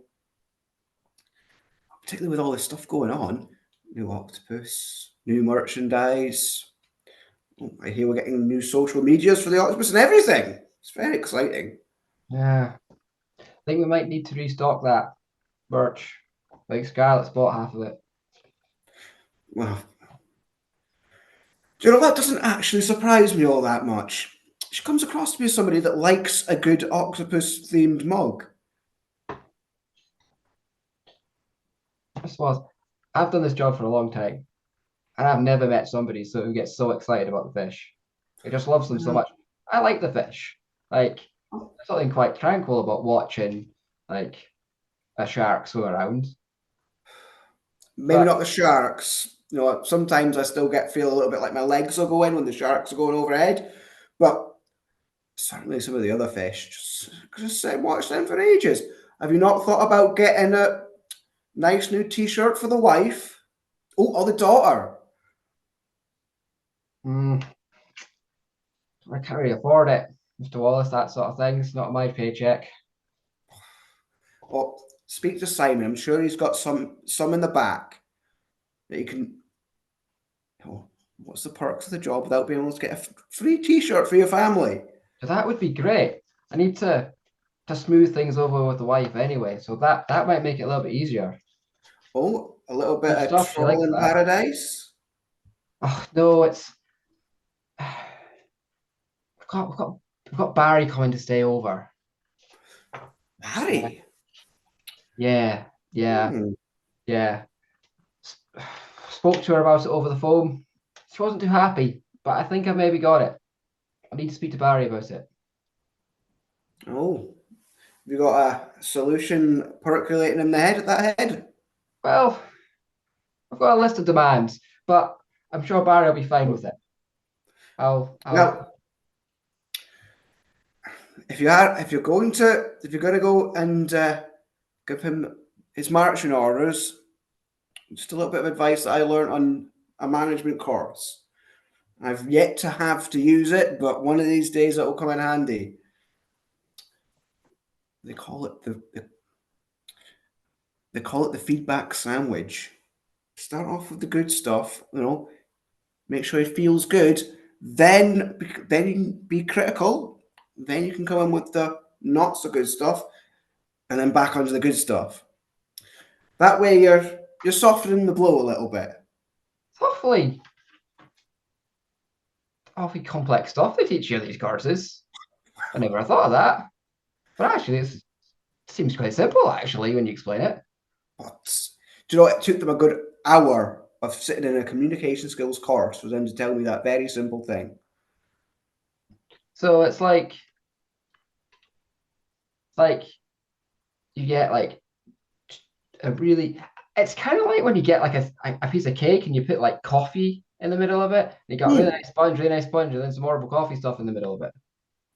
Particularly with all this stuff going on. New octopus, new merchandise. Oh, I hear we're getting new social medias for the octopus and everything. It's very exciting. Yeah. I think we might need to restock that merch. Like Scarlet's bought half of it. Well, do you know, that doesn't actually surprise me all that much. She comes across to be somebody that likes a good octopus-themed mug. I suppose I've done this job for a long time, and I've never met somebody who gets so excited about the fish. He just loves them so much. I like the fish. Like, there's something quite tranquil about watching like a shark swim around. Maybe But not the sharks. You know, sometimes I still feel a little bit like my legs will go in when the sharks are going overhead. But certainly some of the other fish, just sit and watch them for ages. Have you not thought about getting a nice new T-shirt for the wife? Oh, or the daughter? I can't really afford it, Mr. Wallace. That sort of thing. It's not my paycheck. Well, speak to Simon. I'm sure he's got some in the back that you can. Oh, what's the perks of the job without being able to get a free T-shirt for your family? So that would be great. I need to smooth things over with the wife anyway, so that might make it a little bit easier. Oh, a little bit Good of stuff, she likes troll in that. paradise. Oh no, it's we've got Barry coming to stay over. Harry. Yeah. Hmm. Spoke to her about it over the phone. She wasn't too happy, but I think I've maybe got it. I need to speak to Barry about it. Oh, have you got a solution percolating in the head at that head? Well, I've got a list of demands, but I'm sure Barry will be fine with it. I'll Now, if you're going to go and give him his marching orders, just a little bit of advice that I learned on a management course. I've yet to have to use it, but one of these days it will come in handy. They call it the feedback sandwich. Start off with the good stuff, you know, make sure he feels good, then be critical, then you can come in with the not so good stuff, and then back onto the good stuff. That way you're softening the blow a little bit. hopefully awfully complex stuff they teach you in these courses. I never thought of that. But actually, it seems quite simple, actually, when you explain it. But do you know, it took them a good hour of sitting in a communication skills course for them to tell me that very simple thing. So it's like you get like a really, it's kind of like when you get like a piece of cake and you put like coffee in the middle of it. And you got really nice sponge, and then some more coffee stuff in the middle of it.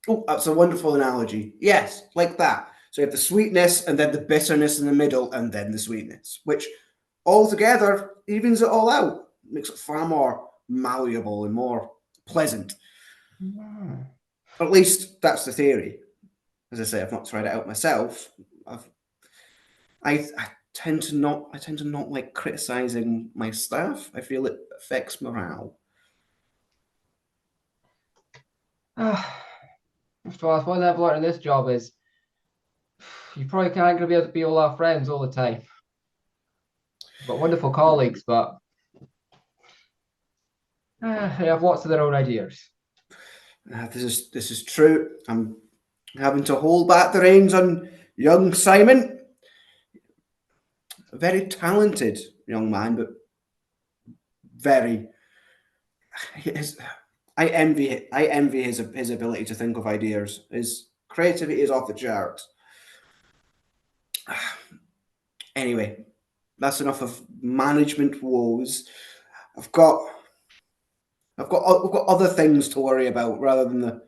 Oh, that's a wonderful analogy. Yes, like that. So you have the sweetness and then the bitterness in the middle and then the sweetness, which altogether evens it all out, makes it far more malleable and more pleasant. Or at least that's the theory. As I say, I've not tried it out myself. I tend to not like criticizing my staff. I feel it affects morale. So I suppose I've learned in this job is you probably can't gonna be able to be all our friends all the time. We've got wonderful colleagues, but they have lots of their own ideas. This is true. I'm having to hold back the reins on young Simon. A very talented young man, but very. I envy his ability to think of ideas. His creativity is off the charts. Anyway, that's enough of management woes. We've got other things to worry about rather than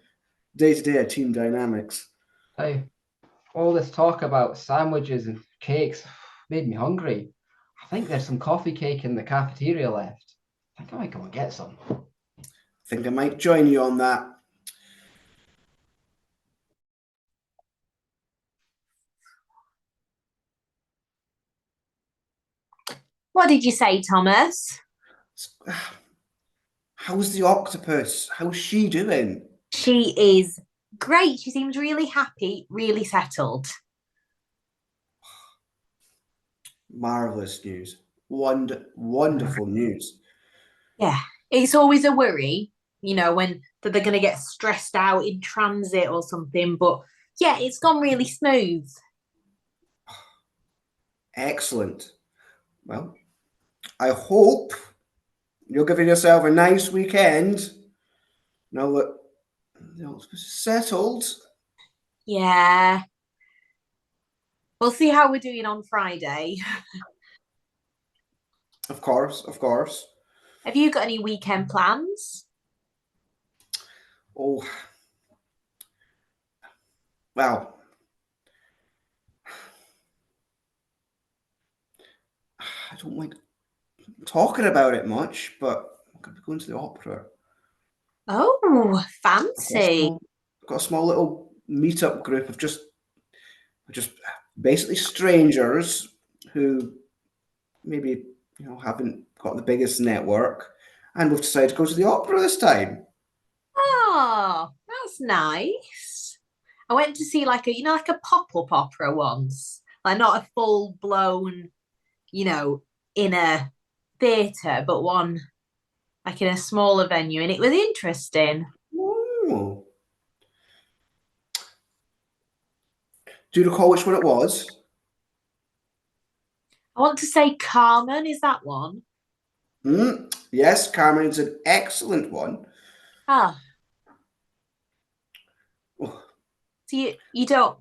day-to-day team dynamics. Hey, all this talk about sandwiches and cakes made me hungry. I think there's some coffee cake in the cafeteria left. I think I might go and get some. I think I might join you on that. What did you say, Thomas? How's the octopus? How's she doing? She is great. She seems really happy, really settled. Marvelous news. Wonderful news. Yeah, it's always a worry, when that they're going to get stressed out in transit or something. But yeah, it's gone really smooth. Excellent. Well, I hope you're giving yourself a nice weekend now that the octopus is settled. Yeah. We'll see how we're doing on Friday. Of course. Have you got any weekend plans? Oh, well, I don't like talking about it much, but I'm going to be going to the opera. Oh, fancy. I've got a small little meetup group of just basically strangers who maybe haven't got the biggest network, and we've decided to go to the opera this time. Oh, that's nice. I went to see like a pop-up opera once. Like not a full-blown, in a theatre, but one like in a smaller venue, and it was interesting. Oh. Do you recall which one it was? I want to say Carmen, is that one? Yes, Carmen is an excellent one. Ah. Oh. So you don't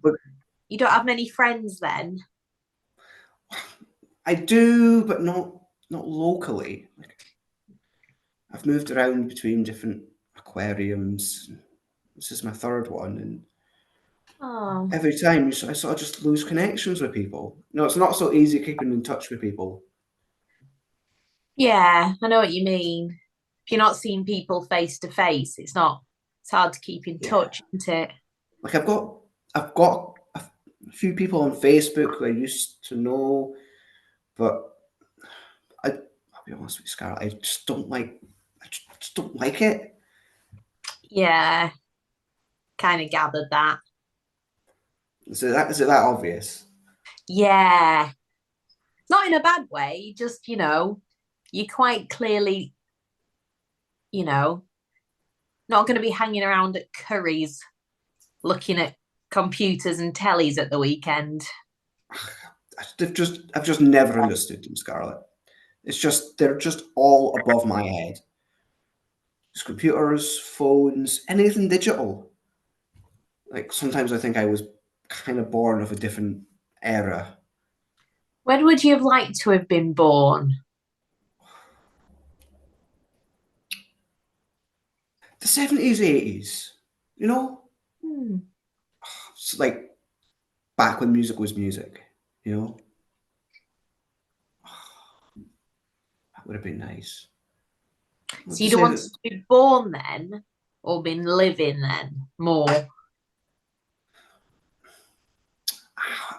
have many friends then? I do, but not locally. I've moved around between different aquariums. This is my third one, and every time I sort of just lose connections with people. It's not so easy keeping in touch with people. Yeah, I know what you mean. If you're not seeing people face to face, it's hard to keep in touch, isn't it? Like I've got a few people on Facebook who I used to know, but I'll be honest with you, Scarlet, I just don't like it. Yeah, kind of gathered that. Is it that obvious? Yeah, not in a bad way, just you're quite clearly not going to be hanging around at Curry's looking at computers and tellies at the weekend. I've just never understood them, Scarlet. It's just they're just all above my head. Just computers, phones, anything digital. Like sometimes I think I was kind of born of a different era. When would you have liked to have been born? The 70s, 80s, It's like back when music was music, That would have been nice. So you'd want to be born then, or been living then more?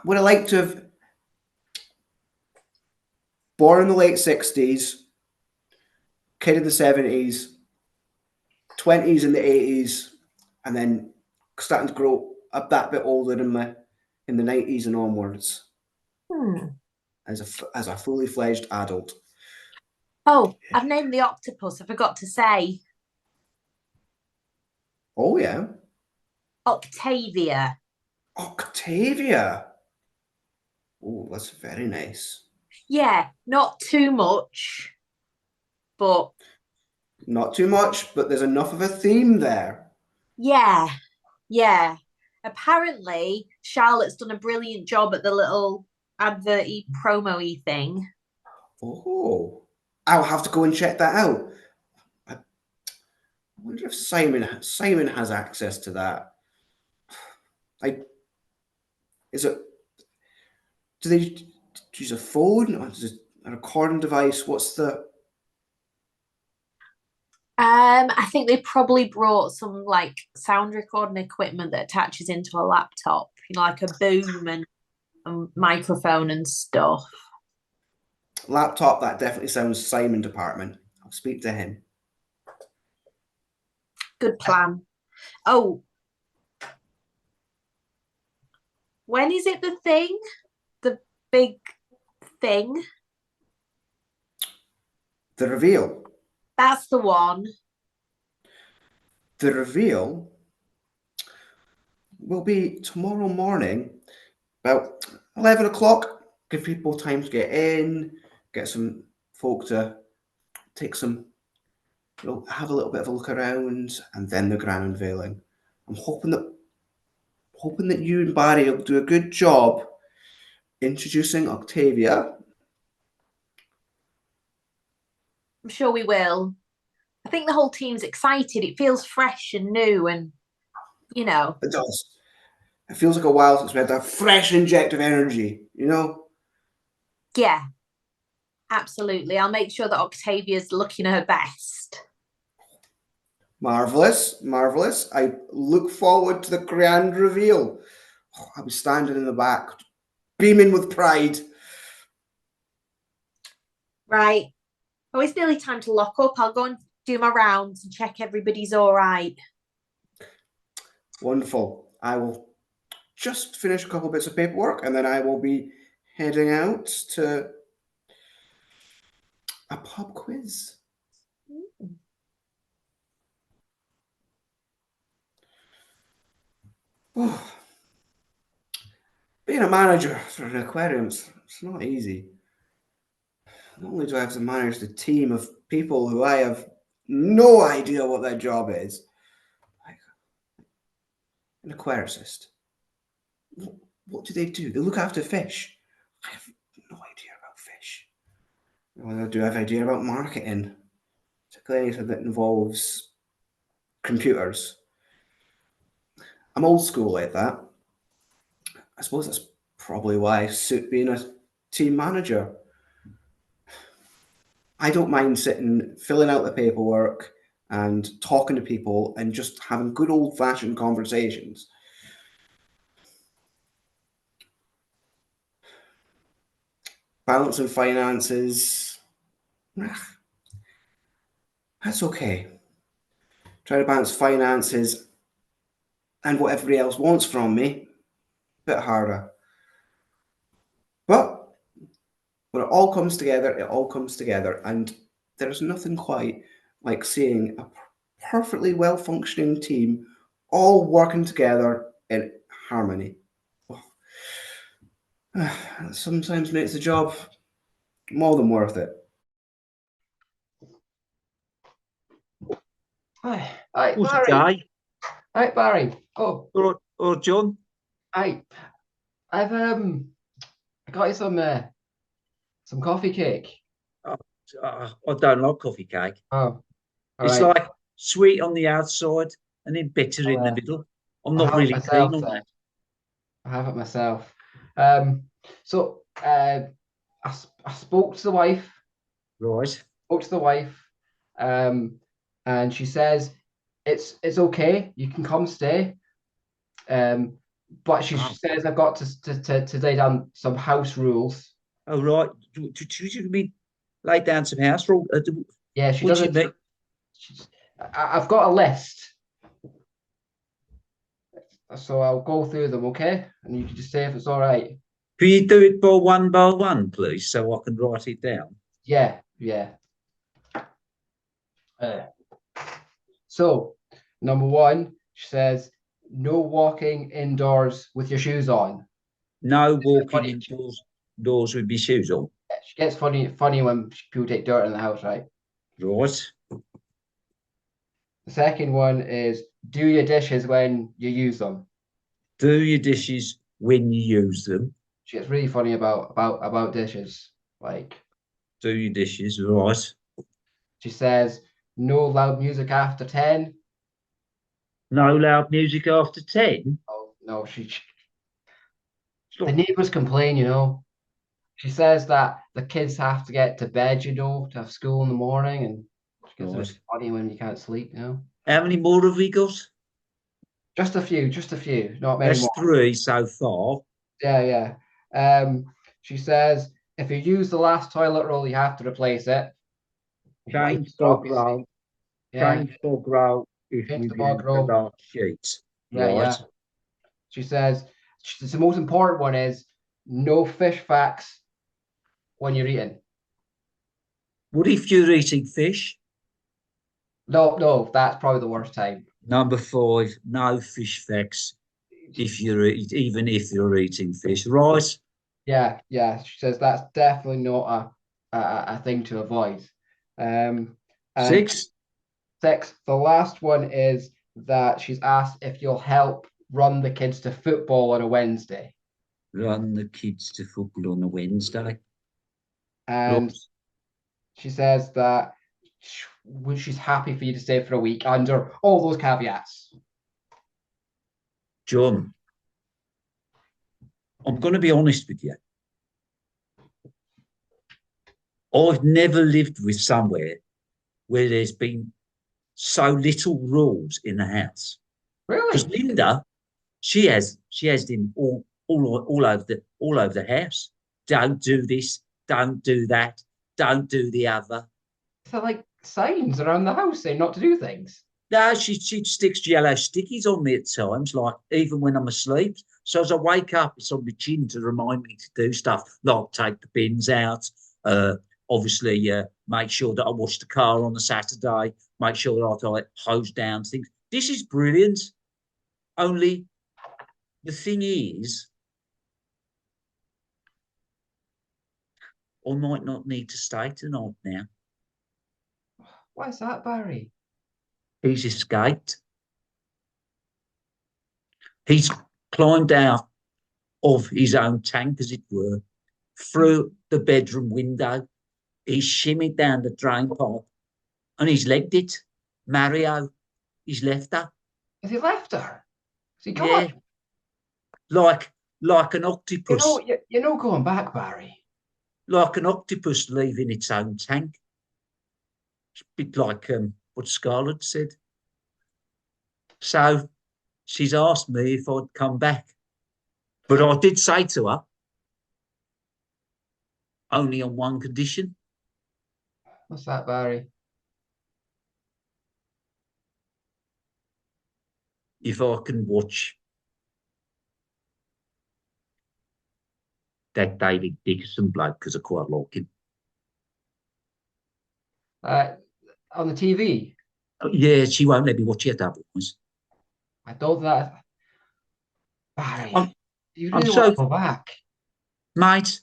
Would I like to have born in the late 60s, kid in the 70s, 20s in the 80s, and then starting to grow up that bit older in the 90s and onwards as a fully fledged adult. Oh, I've named the octopus. I forgot to say. Oh yeah, Octavia. Octavia. Oh, that's very nice. Yeah, not too much, but not too much, but there's enough of a theme there. Yeah. Apparently, Charlotte's done a brilliant job at the little advert-y, promo-y thing. Oh, I'll have to go and check that out. wonder if Simon has access to that. Do they use a phone or a recording device? What's the? I think they probably brought some like sound recording equipment that attaches into a laptop, like a boom and a microphone and stuff. Laptop, that definitely sounds Simon department. I'll speak to him. Good plan. Oh, when is it the thing? The big thing? The reveal. That's the one. The reveal will be tomorrow morning, about 11 o'clock. Give people time to get in, get some folk to take some, have a little bit of a look around, and then the grand unveiling. I'm hoping that you and Barry will do a good job introducing Octavia. I'm sure we will. I think the whole team's excited. It feels fresh and new and, It does. It feels like a while since we had that fresh inject of energy, Yeah, absolutely. I'll make sure that Octavia's looking her best. Marvelous, marvelous. I look forward to the grand reveal. I'll be standing in the back, beaming with pride. Right. Oh, it's nearly time to lock up. I'll go and do my rounds and check everybody's all right. Wonderful. I will just finish a couple bits of paperwork and then I will be heading out to a pub quiz. Oh, being a manager for an aquarium, it's not easy. Not only do I have to manage the team of people who I have no idea what their job is, like an aquarist. What do? They look after fish. I have no idea about fish. Well, I do have an idea about marketing, particularly anything that involves computers. I'm old school like that. I suppose that's probably why I suit being a team manager. I don't mind sitting, filling out the paperwork and talking to people and just having good old-fashioned conversations. Balancing finances, that's okay. Try to balance finances and what everybody else wants from me, a bit harder. But when it all comes together, it all comes together. And there's nothing quite like seeing a perfectly well-functioning team all working together in harmony. That sometimes makes the job more than worth it. Hi, What's it, Barry. Jay? Hi, Barry. Oh, Or John? I've I got you some coffee cake. I don't like coffee cake. Oh, all It's right. like sweet on the outside and then bitter in the middle. I'm not really keen on that. I have it myself. So I spoke to the wife. Right. Spoke to the wife, and she says it's okay. You can come stay. But she says I've got to lay down some house rules. Oh, right. Do you mean lay down some house rule? Yeah, she What do you doesn't. mean? I've got a list, so I'll go through them, okay? And you can just say if it's all right. Can you do it by one, please, so I can write it down? Yeah. So, number one, she says no walking indoors with your shoes on. No walking indoors with my shoes on. She gets funny when people take dirt in the house, right? Right. The second one is do your dishes when you use them. Do your dishes when you use them. She gets really funny about dishes. Like, do your dishes, right? She says no loud music after 10. No loud music after 10. Oh, no, the neighbors complain, you know. She says that the kids have to get to bed, you know, to have school in the morning, and she gets Right. it's funny when you can't sleep, you know. How many more have we got? Just a few, not many That's more. 3 so far. Yeah. She says if you use the last toilet roll, you have to replace it. Change Drop bog your roll. Yeah, Change bog roll if change you the bog use the roll. last sheet. Yeah, Right. She says the most important one is no fish facts when you're eating. What if you're eating fish? No, that's probably the worst time. Number 5, no fish facts if even if you're eating fish. Right. Yeah. She says that's definitely not a thing to avoid. And 6, 6, the last one is that she's asked if you'll help run the kids to football on a Wednesday. run the kids to football on a Wednesday. And Right. she says that she's happy for you to stay for a week under all those caveats. John, I'm going to be honest with you. I've never lived with somewhere where there's been so little rules in the house. Because Really? Linda, she has them all over the house. Don't do this, don't do that, don't do the other. So like signs around the house saying not to do things. No, she sticks yellow stickies on me at times, like even when I'm asleep. So as I wake up, it's on my chin to remind me to do stuff, like take the bins out, obviously make sure that I wash the car on the Saturday, make sure that I hose down things. This is brilliant. Only the thing is, I might not need to stay tonight now. Why's that, Barry? He's escaped. He's climbed out of his own tank, as it were, through the bedroom window. He's shimmied down the drain pipe and he's legged it. Mario, he's left her. Has he left her? Has he gone? Yeah, like an octopus. You're not going back, Barry. Like an octopus leaving its own tank. It's a bit like what Scarlet said. So she's asked me if I'd come back. But I did say to her, only on one condition. What's that, Barry? If I can watch that David Dickerson bloke, because I quite like him. On the TV? Yeah, she won't let me watch it otherwise. I don't that. Barry, you I'm really so, want to go back? mate,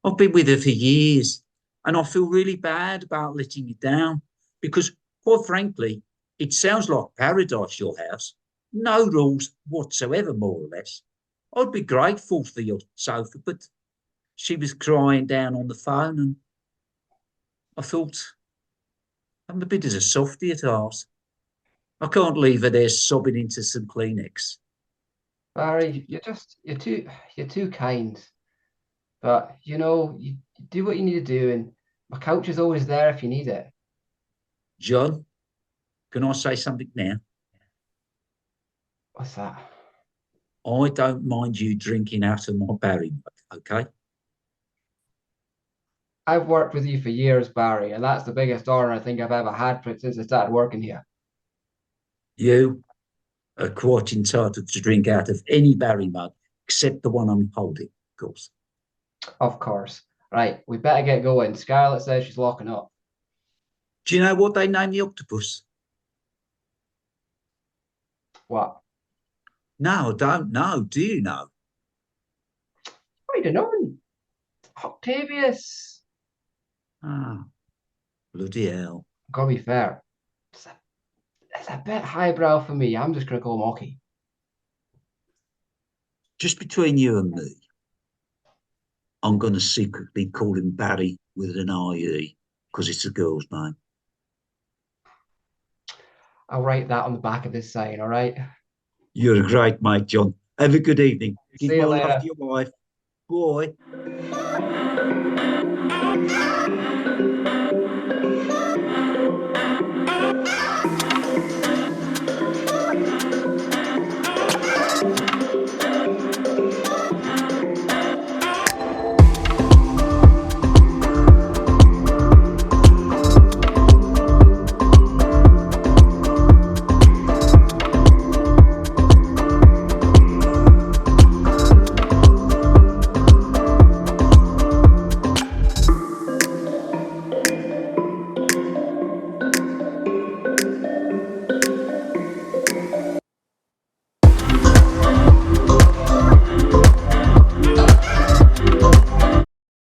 I've been with her for years and I feel really bad about letting you down because, quite frankly, it sounds like paradise, your house. No rules whatsoever, more or less. I'd be grateful for your sofa, but she was crying down on the phone and I thought, I'm a bit of a softie at heart. I can't leave her there sobbing into some Kleenex. Barry, you're too kind. But you know, you do what you need to do, and my couch is always there if you need it. John, can I say something now? What's that? I don't mind you drinking out of my Barry mug, okay? I've worked with you for years, Barry, and that's the biggest honor I think I've ever had since I started working here. You are quite entitled to drink out of any Barry mug except the one I'm holding, of course. Of course. Right, we better get going. Scarlet says she's locking up. Do you know what they named the octopus? What? No, I don't know. Do you know? I don't know. Octavius. Ah, bloody hell. Gotta be fair. It's a bit highbrow for me. I'm just gonna call him Ocky. Just between you and me, I'm going to secretly call him Barry with an IE because it's a girl's name. I'll write that on the back of this sign, all right? You're a great mate, John. Have a good evening. See Give you my love later. to your wife. Bye.